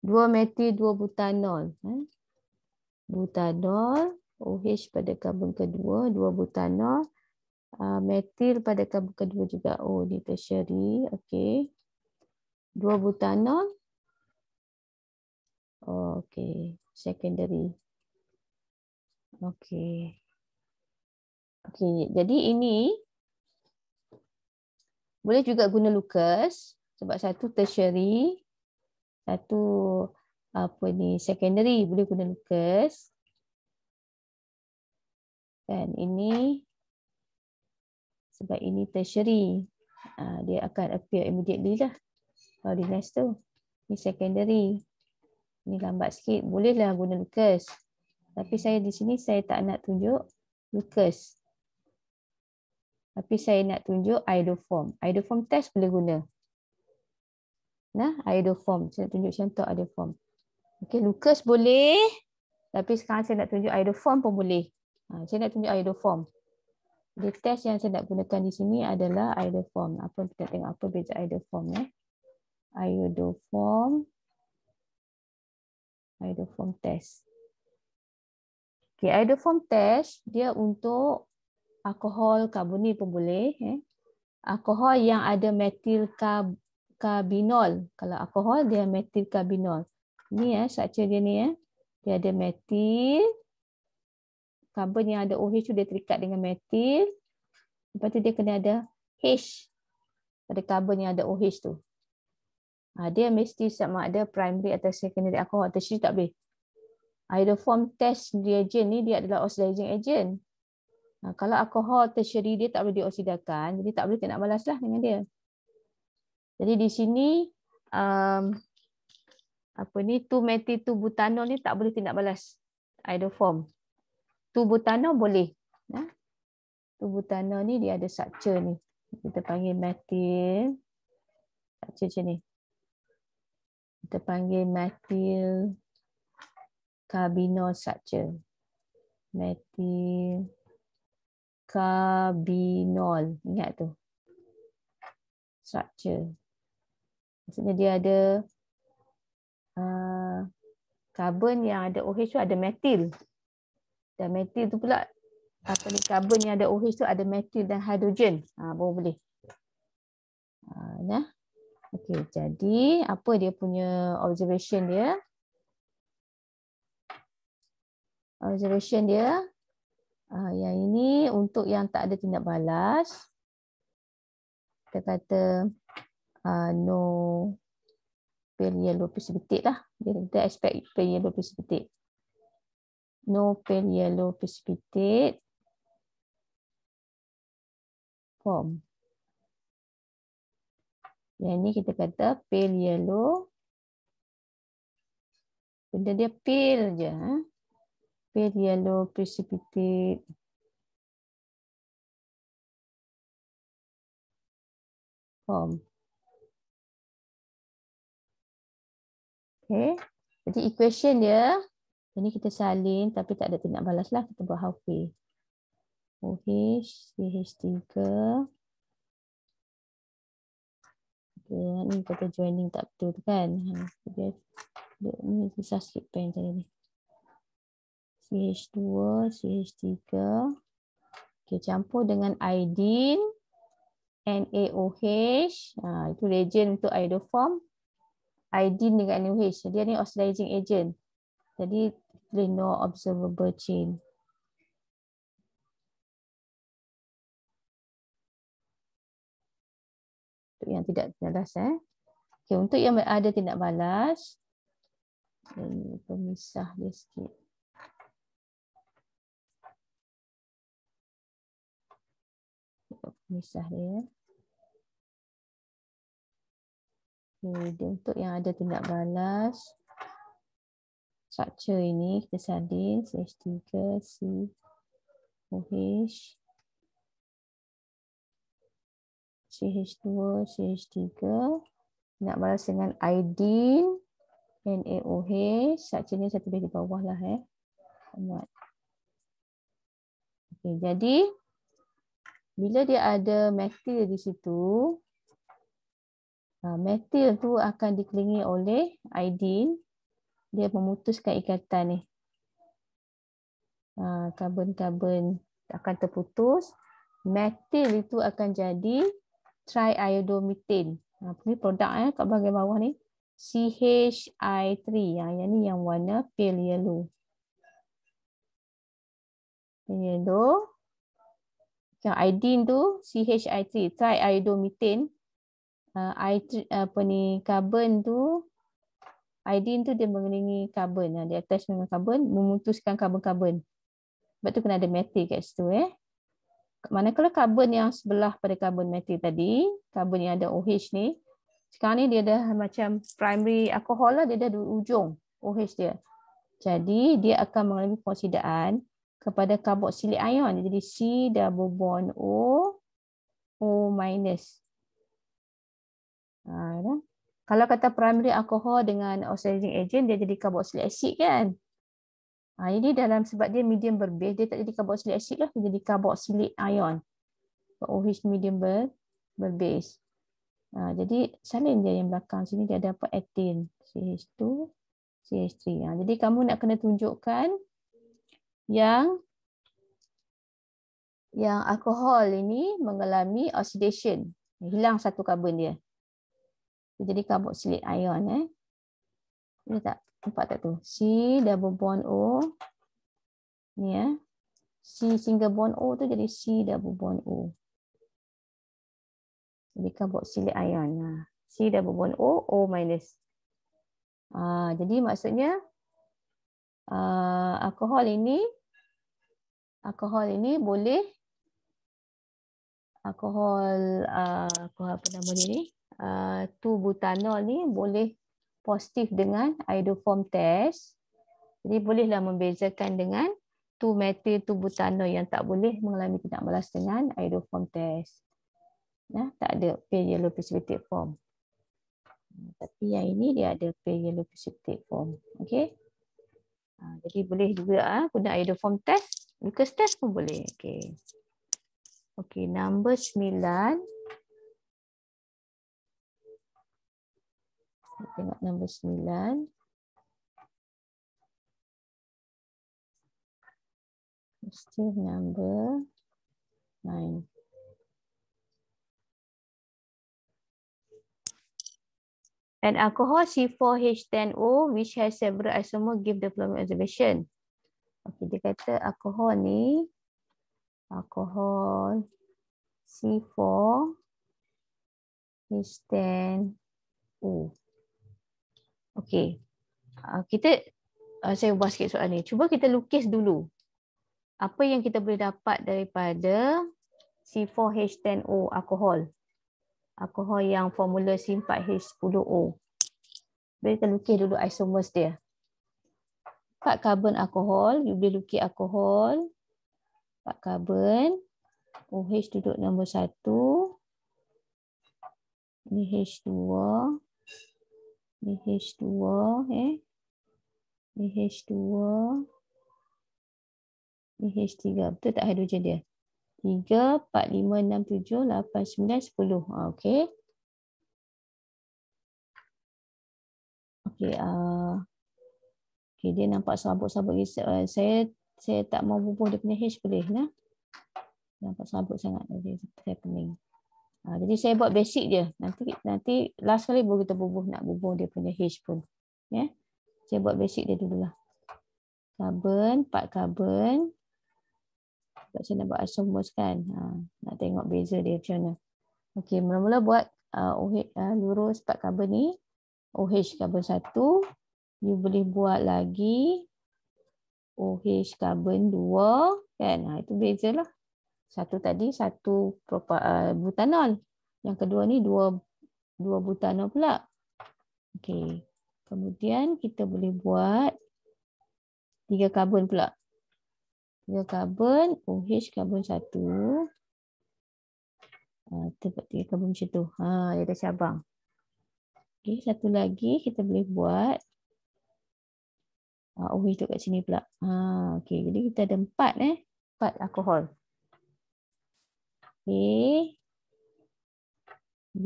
2-methyl 2-butanol. Butanol, OH pada karbon kedua, 2-butanol. Metil pada karbon kedua juga. Oh, di tertiary. Okey. 2-butanol. Oh, okey. Secondary. Okey. Okey, jadi ini boleh juga guna Lucas sebab satu tertiary, satu secondary, boleh guna Lucas. Dan ini sebab ini tertiary, dia akan appear immediately lah. Kalau di next tu, ini secondary, ini lambat sikit, bolehlah guna Lucas. Tapi saya di sini saya tak nak tunjuk Lucas. Tapi saya nak tunjuk iodoform. Iodoform test boleh guna. Nah, iodoform. Saya tunjuk contoh iodoform. Okey, Lucas boleh. Tapi sekarang saya nak tunjuk iodoform pun boleh. Saya nak tunjuk iodoform. Jadi test yang saya nak gunakan di sini adalah iodoform. Apa kita tengok apa beza iodoform ya. Iodoform test. Okey, iodoform test dia untuk alkohol karbonil pun boleh. Alkohol yang ada metil karbinol. Kalau alkohol dia metil karbinol. Ini structure dia ni Dia ada metil. Karbon yang ada OH tu dia terikat dengan metil. Lepas tu dia kena ada H pada karbon yang ada OH tu. Dia mesti sama ada primary atau secondary alcohol. Tertiary tak boleh. Iodoform test reagent ni dia adalah oxidizing agent. Kalau alkohol tertiary dia tak boleh dioksidakan. Jadi tak boleh nak balas lah dengan dia. Jadi di sini 2-metil-2-butanol ni tak boleh tindak balas iodoform. 2-butanol boleh. 2-butanol ni dia ada structure ni. Kita panggil metil. Structure macam ni. Kita panggil metil carbinol structure. Metil carbinol. Ingat tu. Structure. Maksudnya dia ada karbon yang ada OH tu ada metil. Dan metil tu pula karbon yang ada OH tu ada metil dan hidrogen. Baru boleh. Okey, jadi apa dia punya observation dia? Observation dia yang ini untuk yang tak ada tindak balas. Kita kata no pale yellow precipitate lah. Kita expect pale yellow precipitate. No pale yellow precipitate form. Yang ini kita kata pale yellow. Benda dia pale je. Pale yellow precipitate form. Okay. Jadi equation dia, ini kita salin tapi tak ada tindak balas lah. Kita buat halfway. OH, CH3. Okay, ni kata joining tak betul tu kan. Ni susah sikit pen saya ni. CH2, CH3. Okay, campur dengan iodine, NaOH. Itu reagent untuk iodoform. Iodine dengan NaOH. Dia ni oxidizing agent. Jadi, there no observable chain. Untuk yang tidak balas. Okay, untuk yang ada tindak balas. Ini pemisah dia sikit. Pemisah dia. Okay, untuk yang ada tindak balas. Structure ini kita salin CH3, COH, CH2, CH3. Nak balas dengan iodine, NaOH. Structure ni saya tulis di bawah lah. Okay, jadi bila dia ada metil di situ, metil tu akan dikelilingi oleh iodine. Dia memutuskan ikatan ni. Karbon-karbon akan terputus. Metil itu akan jadi triiodomethane. Ini produk kat bahagian bawah ni. CHI3. Yang ni yang warna pale yellow. Pale yellow. Yang iodine tu CHI3. Triiodomethane. Karbon tu iodine tu dia mengelilingi karbon. Dia attach dengan karbon, memutuskan karbon-karbon. Sebab tu kena ada metil kat situ. Manakala karbon yang sebelah pada karbon metil tadi, karbon yang ada OH ni, sekarang ni dia dah macam primary alcohol lah, dia dah di ujung OH dia. Jadi dia akan mengalami peoksidaan kepada carboxylic ion. Jadi C double bond O, O minus. Kalau kata primary alcohol dengan oxidizing agent, dia jadi carboxylic acid kan? Ini dalam sebab dia medium berbase, dia tak jadi carboxylic acid lah, dia jadi carboxylic ion. OH medium berbase. Jadi salin dia yang belakang sini, dia dapat ethane, CH2, CH3. Jadi kamu nak kena tunjukkan yang alkohol ini mengalami oxidation. Hilang satu karbon dia. Jadi carboxylic ion. Ini tak? Nampak tak tu? C double bond O. Ni C single bond O tu jadi C double bond O. Jadi carboxylic ion. C double bond O, O minus. Jadi maksudnya alkohol ini boleh alkohol apa nama dia ni? 2-butanol ni boleh positif dengan iodoform test. Jadi bolehlah membezakan dengan 2-methyl 2-butanol yang tak boleh mengalami tindak balas dengan iodoform test. Tak ada pale yellow precipitate form. Tapi yang ini dia ada pale yellow precipitate form. Okey. Jadi boleh juga guna iodoform test, Lucas test pun boleh. Okey. Okey, nombor 9. Tengok nombor 9. Still number 9. An alcohol C4H10O which has several isomers give the following observation. Okey, dia kata alkohol ni, alkohol C4H10O. Okey. Saya ubah sikit soalan ni. Cuba kita lukis dulu. Apa yang kita boleh dapat daripada C4H10O alkohol. Alkohol yang formula C4H10O. Boleh kita lukis dulu isomers dia. 4 karbon alkohol, you boleh lukis alkohol. 4 karbon. OH duduk nombor 1. Ini H2. Ini H2. Ini H2. Ini H3. Betul tak hidrogen dia? 3, 4, 5, 6, 7, 8, 9, 10. Okey. Okey. Okey, dia nampak sabuk-sabuk. Saya tak mau bubuh dia punya H boleh nah. Nampak sabuk sangat. Jadi saya pening. Jadi saya buat basic dia. Nanti last kali baru kita nak bubuh dia punya H pun. Ya. Saya buat basic dia dululah. Karbon, 4 karbon. Sebab saya nak buat isomers kan. Nak tengok beza dia macam mana. Okey, mula-mula buat OH lurus 4 karbon ni. OH karbon 1. You boleh buat lagi OH karbon 2 kan. Itu bezalah. Satu tadi satu butanol. Yang kedua ni dua butanol pula. Okey. Kemudian kita boleh buat 3 karbon pula. 3 karbon, OH karbon 1. Tempat 3 karbon macam tu. Dia ada cabang. Okey, satu lagi kita boleh buat OH tu kat sini pula. Okey, jadi kita ada 4 alkohol. A, B,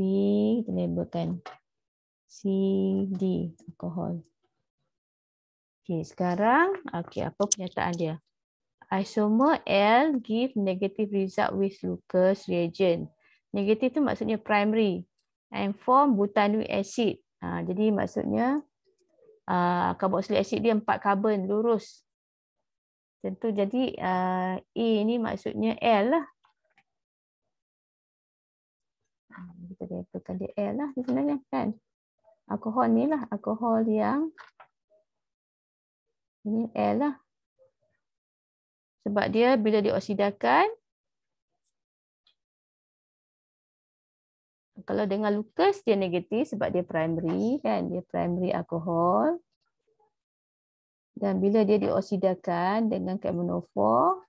kita labelkan C, D, alkohol. Okey, sekarang apa pernyataan dia? Isomer L give negative result with Lucas reagent. Negatif tu maksudnya primary and form butanoic acid. Jadi maksudnya carboxylic acid dia 4 karbon lurus. Tentu jadi A ni maksudnya L lah. Kita dapatkan dia L lah sebenarnya kan. Alkohol ni lah, alkohol yang ini L lah. Sebab dia bila dioksidakan, kalau dengan Lucas dia negatif sebab dia primary kan, dia primary alkohol. Dan bila dia dioksidakan dengan carbenophore,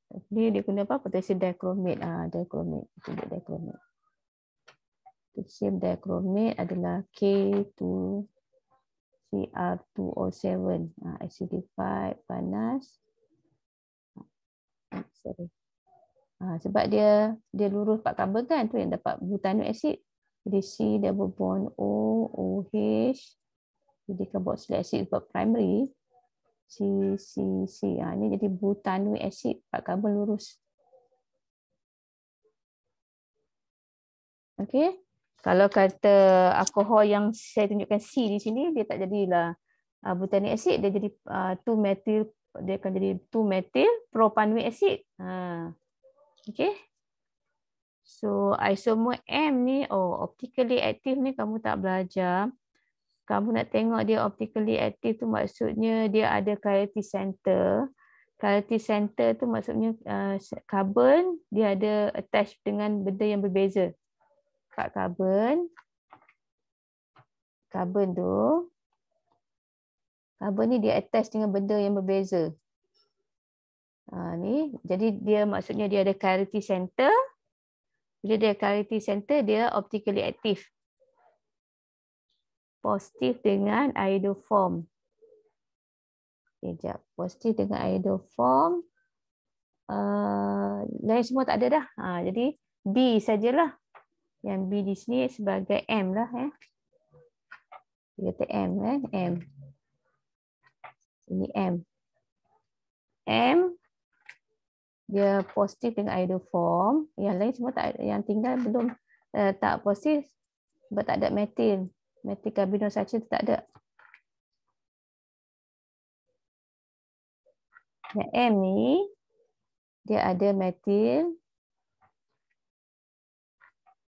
Dia guna apa? Potassium dichromate. Dichromate. Tunjuk dichromate. Potassium dichromate adalah K2Cr2O7. Acidified, panas. Sorry. Sebab dia lurus 4 karbon kan, tu yang dapat butanoic acid. Jadi C double bond O, OH. Jadi carboxylic acid sebab primary. C. Ini jadi butanoic acid, 4 karbon lurus. Okey. Kalau kata alkohol yang saya tunjukkan C di sini, dia tak jadilah butanoic acid, dia jadi 2-methyl, dia akan jadi 2-methyl propanoic acid. Okey. So isomer M ni, optically active ni kamu tak belajar. Kamu nak tengok dia optically active tu maksudnya dia ada chirality center. Chirality center tu maksudnya carbon dia ada attach dengan benda yang berbeza. Kat carbon ni dia attach dengan benda yang berbeza. Ni jadi dia maksudnya dia ada chirality center. Bila dia chirality center, dia optically active. Positif dengan iodoform. Sekejap. Positif dengan iodoform. Lain semua tak ada dah. Jadi B sajalah. Yang B di sini sebagai M lah. Dia kata M. M. Ini M. M. Dia positif dengan iodoform. Yang lain semua tak ada. Yang tinggal belum tak positif. Sebab tak ada metil. Metil carbinoxyl tak ada. Yang M ni dia ada metil.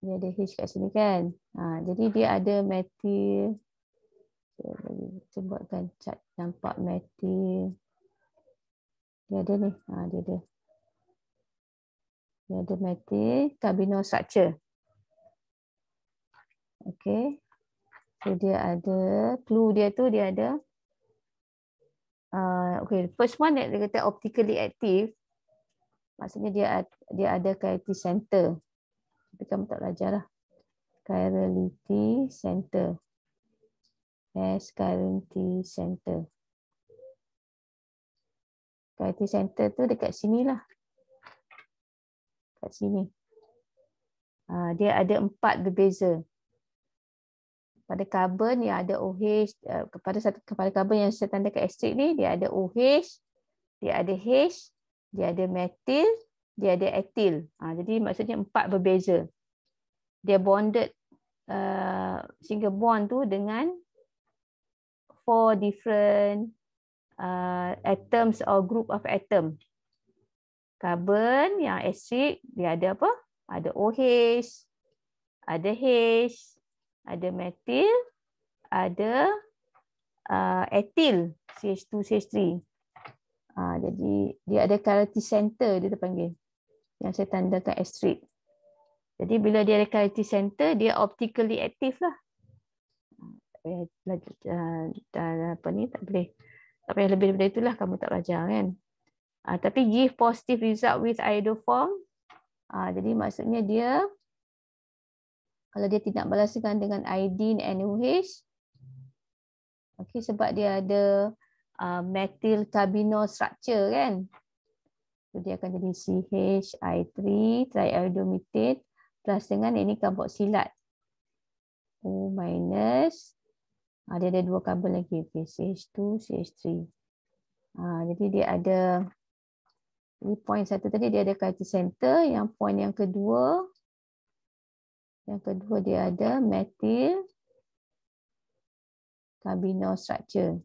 Dia ada H kat sini kan. Jadi dia ada metil. Kita buatkan chart nampak metil. Dia ada ni. Dia ada. Dia ada metil carbinoxyl. Okay. So dia ada clue dia tu dia ada. Okay, first one dia kata optically active. Maksudnya dia ada chirality center. Tapi kamu tak belajar lah. Chirality center. Chirality center. Chirality center tu dekat sini lah. Kat sini. Dia ada 4 berbeza. Pada karbon yang ada OH, kepada karbon yang saya tandakan astrik ni, dia ada OH, dia ada H, dia ada metil, dia ada etil. Jadi maksudnya 4 berbeza. Dia bonded single bond tu dengan 4 different atoms or group of atom. Karbon yang astrik, dia ada apa? Ada OH, ada H, ada metil, ada etil, CH2, CH3. Jadi dia ada chirality center dia terpanggil. Yang saya tandakan astrik. Jadi bila dia ada chirality center, dia optically active lah. Apa ni tak boleh. Tak payah lebih daripada itulah kamu tak belajar kan. Tapi give positive result with iodoform. Jadi maksudnya dia kalau dia tidak balaskan dengan iodine NaOH. Okey, sebab dia ada methyl carbonyl structure kan. So dia akan jadi CHI3 triiodomethane plus dengan ini karboksilat. O minus. Dia ada 2 karbon lagi. Okay, CH2, CH3. Jadi dia ada ini point satu tadi dia ada chirality center. Yang point yang kedua dia ada methyl carbonyl structure.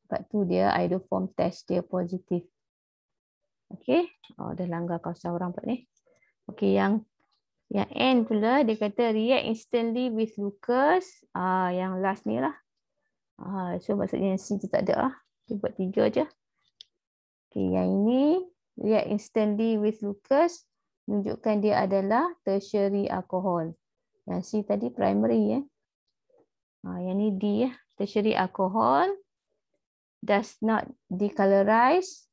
Sebab tu dia iodoform test dia positif. Okey. Dah langgar kawasan orang pula ni. Okey, yang N pula dia kata react instantly with glucose. Yang last ni lah. So maksudnya yang C tu tak ada lah. Kita buat 3 je. Okey, yang ini react instantly with glucose menunjukkan dia adalah tertiary alcohol. Yang C tadi primary Yang ni D tertiary alcohol. does not decolorize.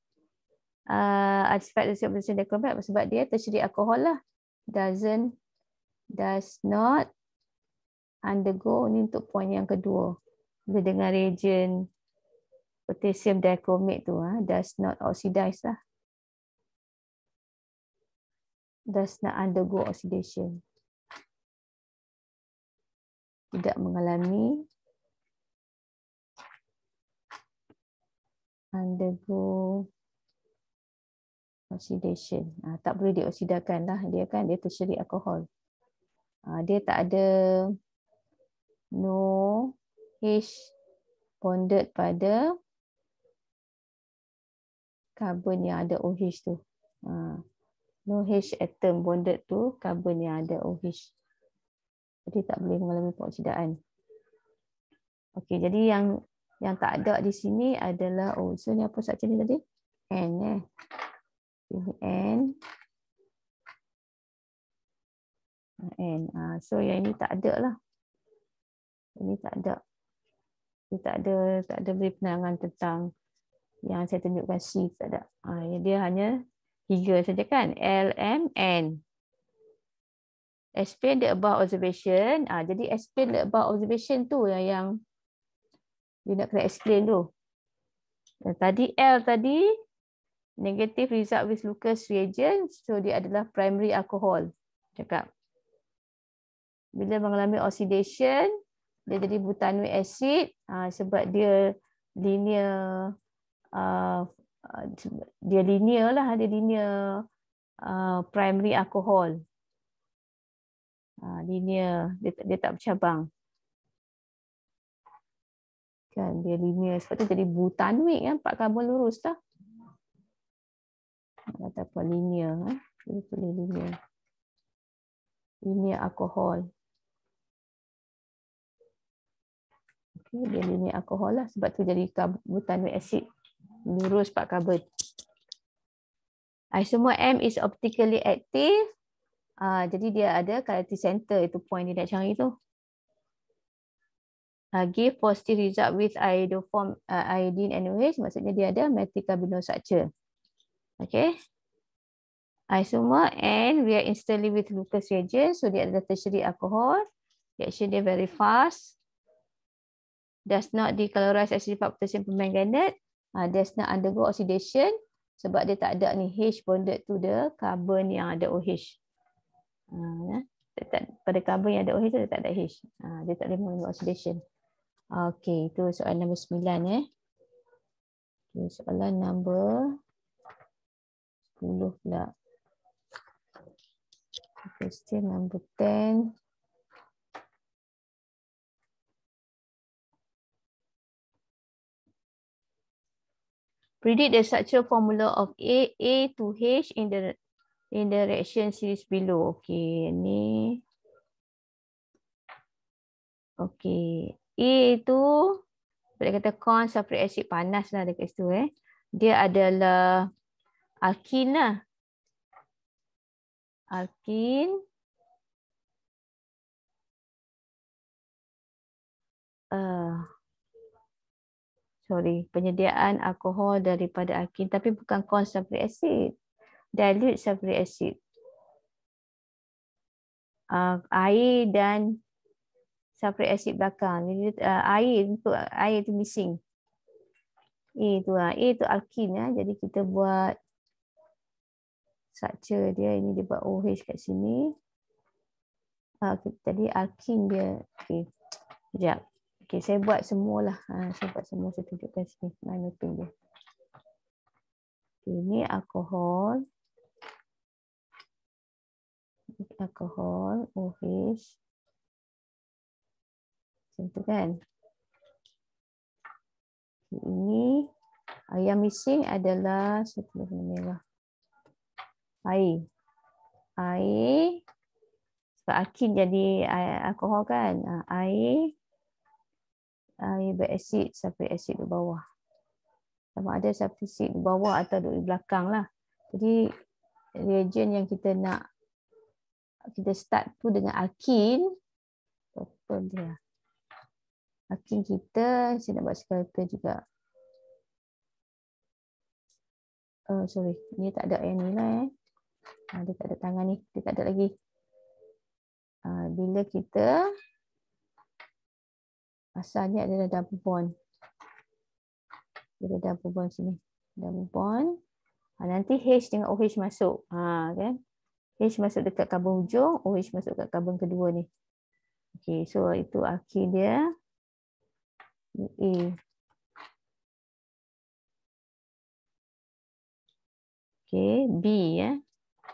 Sifat reduction dechromate sebab dia tersedia alkohol lah. Does not undergo, ni untuk poin yang kedua. Bila dengan reagent potassium dichromate tu, does not oxidize lah. Does not undergo oxidation. Tidak mengalami undergo oxidation. Tak boleh dioksidakan lah. Dia kan dia tertiary alkohol. Dia tak ada no H bonded pada karbon yang ada OH tu. No H atom bonded tu karbon yang ada OH. Jadi tak boleh mengalami pengoksidaan. Okey, jadi yang tak ada di sini adalah so ni apa structure ni tadi? N Ini N. So yang ini tak ada lah. Ini tak ada. Dia tak ada beri penerangan tentang yang saya tunjukkan C, tak ada. Dia hanya 3 saja kan. L, M, N. Explain the above observation. Jadi explain the above observation tu yang dia nak kena explain tu. Tadi L tadi negative result with Lucas reagent, so dia adalah primary alcohol. Cakap. Bila mengalami oxidation, dia jadi butanoic acid sebab dia linear primary alcohol. Linear, dia tak bercabang. Kan dia linear, sebab tu jadi butanoic kan, 4 karbon lurus lah. Kata apa linear, dia tulis linear. Linear alcohol. Okay, dia linear alcohol lah, sebab tu jadi butanoic acid. Lurus 4 karbon. Isomer M is optically active. Jadi dia ada quality center, itu point dia nak cari tu. Give positive result with iodoform iodine NaOH, maksudnya dia ada methylcarbonyl structure. Okay. Isomer N react instantly with Lucas reagent, so dia ada tertiary alcohol. Reaction dia very fast. Does not decolorize as potassium permanganate. Does not undergo oxidation sebab dia tak ada ni H bonded to the carbon yang ada OH. Pada carbon yang ada OH tu dia tak ada H. Dia tak boleh mengalami oxidation. Okey, itu soalan nombor 9 Okay, soalan nombor 10 pula. Question number 10. Predict the structural formula of A to H in the reaction series below. Okey, ni. Okey, A itu boleh kata corn sulfuric acid, panas lah dekat situ Dia adalah alkin lah. Alkin. Penyediaan alkohol daripada alkin, tapi bukan corn sulfuric acid. Dilute sulfuric acid. Air dan sulfuric acid belakang. Air itu missing. A itu alkin Jadi kita buat structure dia. Ini dia buat OH kat sini. Tadi alkin dia. Okey. Sekejap. Okey, saya buat semualah. Saya buat semua, saya tunjukkan sini. Mana pin dia. Okay, ini alkohol. Alkohol, OH. Macam tu kan. Ini yang missing adalah merah. Air. Sebab alkin jadi alkohol kan. Air berasid, sulfuric acid di bawah. Sama ada sulfuric acid di bawah atau di belakang lah. Jadi reagent yang kita nak kita start tu dengan alkin. Total dia. Alkin kita, saya nak buat skeleton juga. Sorry, ni tak ada yang ni lah. Dia tak ada tangan ni, dia tak ada lagi. Bila kita asalnya adalah double bond. Dia double bond sini. Double bond. Nanti H dengan OH masuk. Kan? H masuk dekat karbon hujung, OH masuk dekat karbon kedua ni. Okay, so itu akhir dia. A. Okay, B ya.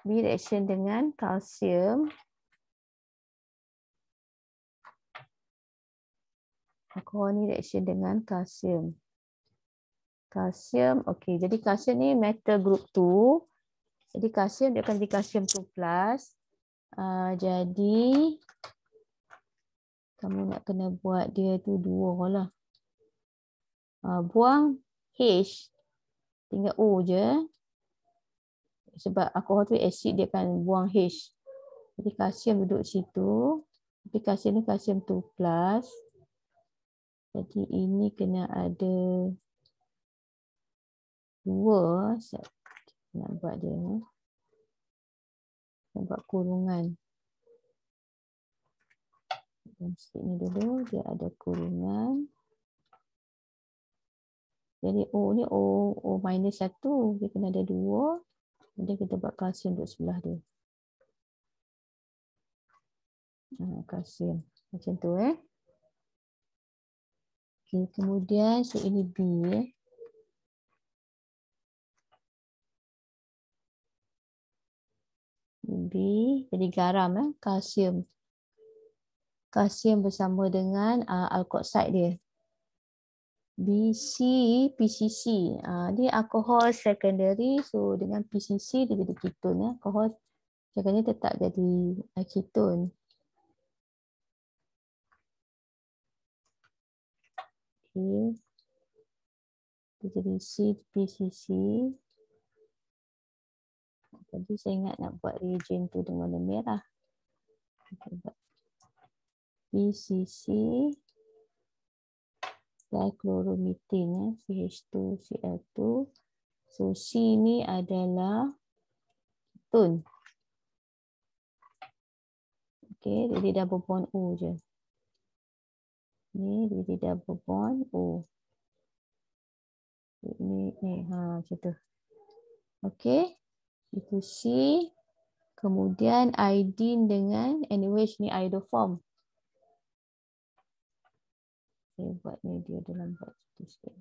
B reaction dengan kalsium. Alkohol ni reaction dengan kalsium. Kalsium, okey. Jadi kalsium ni metal group 2. Jadi kalsium dia akan jadi kalsium 2+. Jadi kamu nak kena buat dia tu 2 lah. Buang H. Tinggal O je. Sebab alkohol tu asid, dia akan buang H. Jadi kalsium duduk situ. Tapi kalsium ni kalsium 2+. Jadi ini kena ada 2. Nak buat dia. Nak buat kurungan. Sikit ni dulu. Dia ada kurungan. Jadi O ni O minus 1. Dia kena ada 2. Jadi kita buat kalsium duduk sebelah dia. Kalsium. Macam tu Okay, kemudian so ini B B jadi garam kalsium. Kalsium bersama dengan alkoxide dia. BC PCC. Dia alkohol secondary, so dengan PCC dia jadi ketone Alkohol secondary tetap jadi ketone. Okay. Dia jadi PCC. Tadi saya ingat nak buat reagent tu dengan warna merah. PCC dichloromethane CH2Cl2. So C ni adalah ketone. Okey, jadi double bond O je. Ni jadi double bond O. Ni macam tu. Okey. Itu C. Kemudian iodine dengan NaOH ni iodoform. Saya buat ni dia dalam buat tu sikit.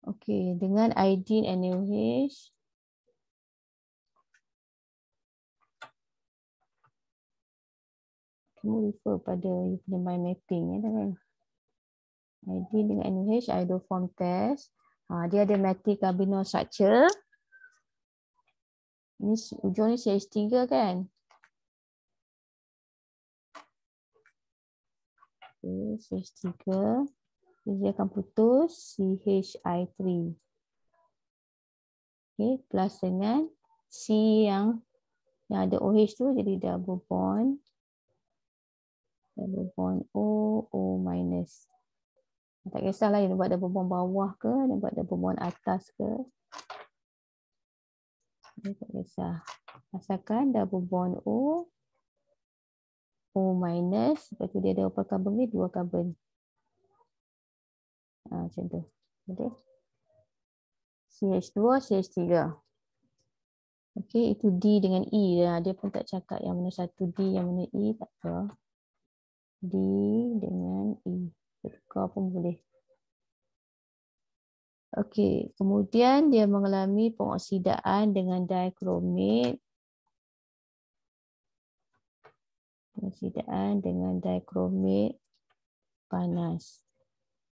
Okey, dengan iodine NaOH. Kamu refer pada mind mapping kan? Iodine dengan NaOH iodoform test. Dia ada metal carbonyl structure. Ini ujung ni CH3 kan? Okay, CH3. Dia akan putus CHI3. Okay, plus dengan C yang ada OH tu jadi double bond. Double bond O minus. Tak kisahlah dia buat double bond bawah ke, dia buat double bond atas ke. Dia tak kisah. Asalkan double bond O minus. Lepas tu dia ada berapa karbon ni? 2 karbon. Macam tu. Okay. CH2, CH3. Okay, itu D dengan E. Dia pun tak cakap yang mana satu D, yang mana E. Tak tahu. D dengan E. Tukar pun boleh. Okey, kemudian dia mengalami pengoksidaan dengan dikromit. Pengoksidaan dengan dikromit panas.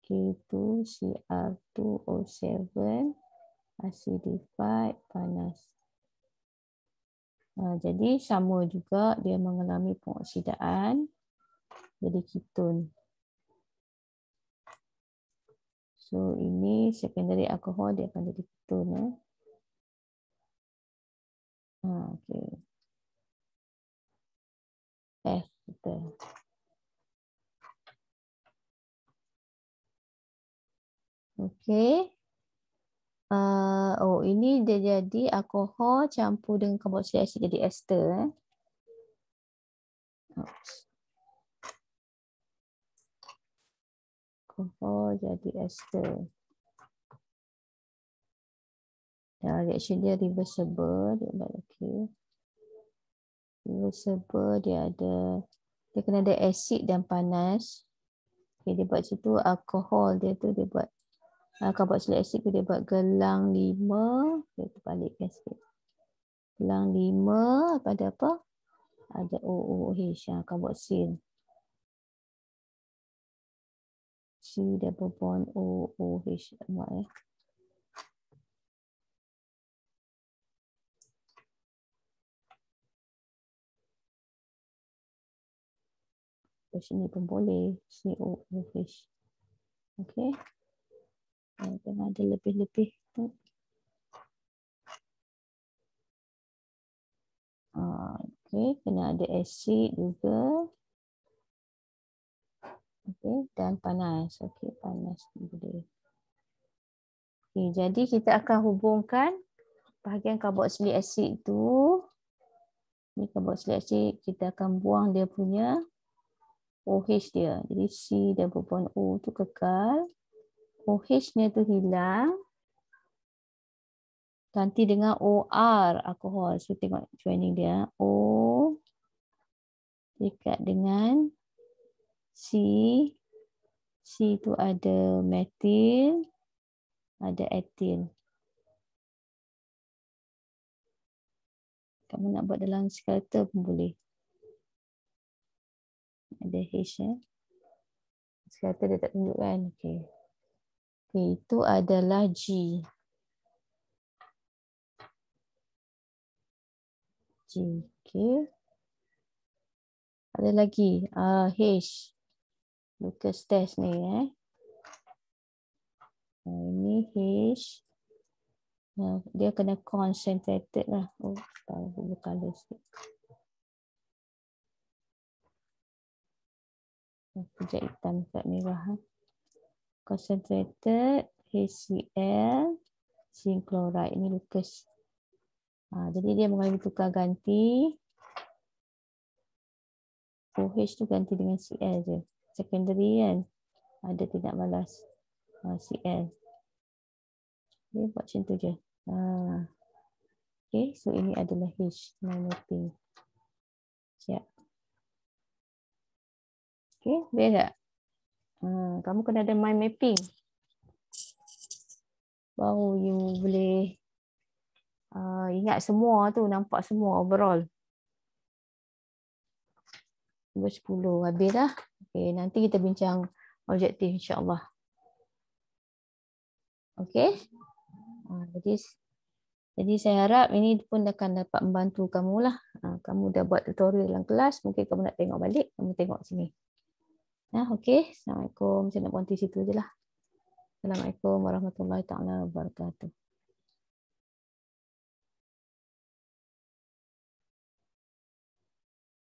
Okey, itu Cr2O7 acidified panas. Jadi sama juga dia mengalami pengoksidaan jadi ketone. So ini secondary alcohol dia akan jadi ketone. Okey. F betul. Okey. Oh, ini dia jadi alkohol campur dengan karboksilik asid jadi ester. Alkohol jadi ester. Reaction dia reversible. Dia buat okey. Reversible dia kena ada asid dan panas. Okay, dia buat situ alkohol dia tu dia buat karboksilik asid tu dia buat gelang 5. Kita balikkan sikit. Gelang 5 pada apa? Ada OOH, karboksil. C double bond OOH. Nampak sini pun boleh. COOH. Okey. Tengah ada lebih-lebih tu. Okey, kena ada asid juga. Okey, dan panas. Okey, panas boleh. Okey, jadi kita akan hubungkan bahagian karboksilik asid tu. Ni karboksilik asid, kita akan buang dia punya OH dia. Jadi C double bond O tu kekal. OH-nya tu hilang. Ganti dengan OR alkohol. So tengok joining dia. O dekat dengan C. C tu ada metil, ada etil. Kamu nak buat dalam skeletal pun boleh. Ada H ya. Skeletal dia tak tunjuk kan. Okey. Okey, itu adalah G. G. Okey. Ada lagi H. Lucas test ni ini H. Dia kena concentrated lah. Oh, tahu color sikit. Pejat hitam kat merah. Concentrated HCl zinc chloride. Ini Lucas. Jadi dia mengalami tukar ganti. OH tu ganti dengan Cl je. Secondary kan. Ada tidak balas. Cl. Dia buat macam tu je. Okay, so ini adalah H. Mapping. Siap. Okay, boleh tak? Kamu kena ada mind mapping. Baru you boleh ingat semua tu, nampak semua overall. 10 habis dah. Okay, nanti kita bincang objektif insyaAllah. Okay. Jadi saya harap ini pun akan dapat membantu kamu lah. Kamu dah buat tutorial dalam kelas, mungkin kamu nak tengok balik, kamu tengok sini. Okay. Assalamualaikum. Saya nak berhenti situ je lah. Assalamualaikum warahmatullahi wabarakatuh.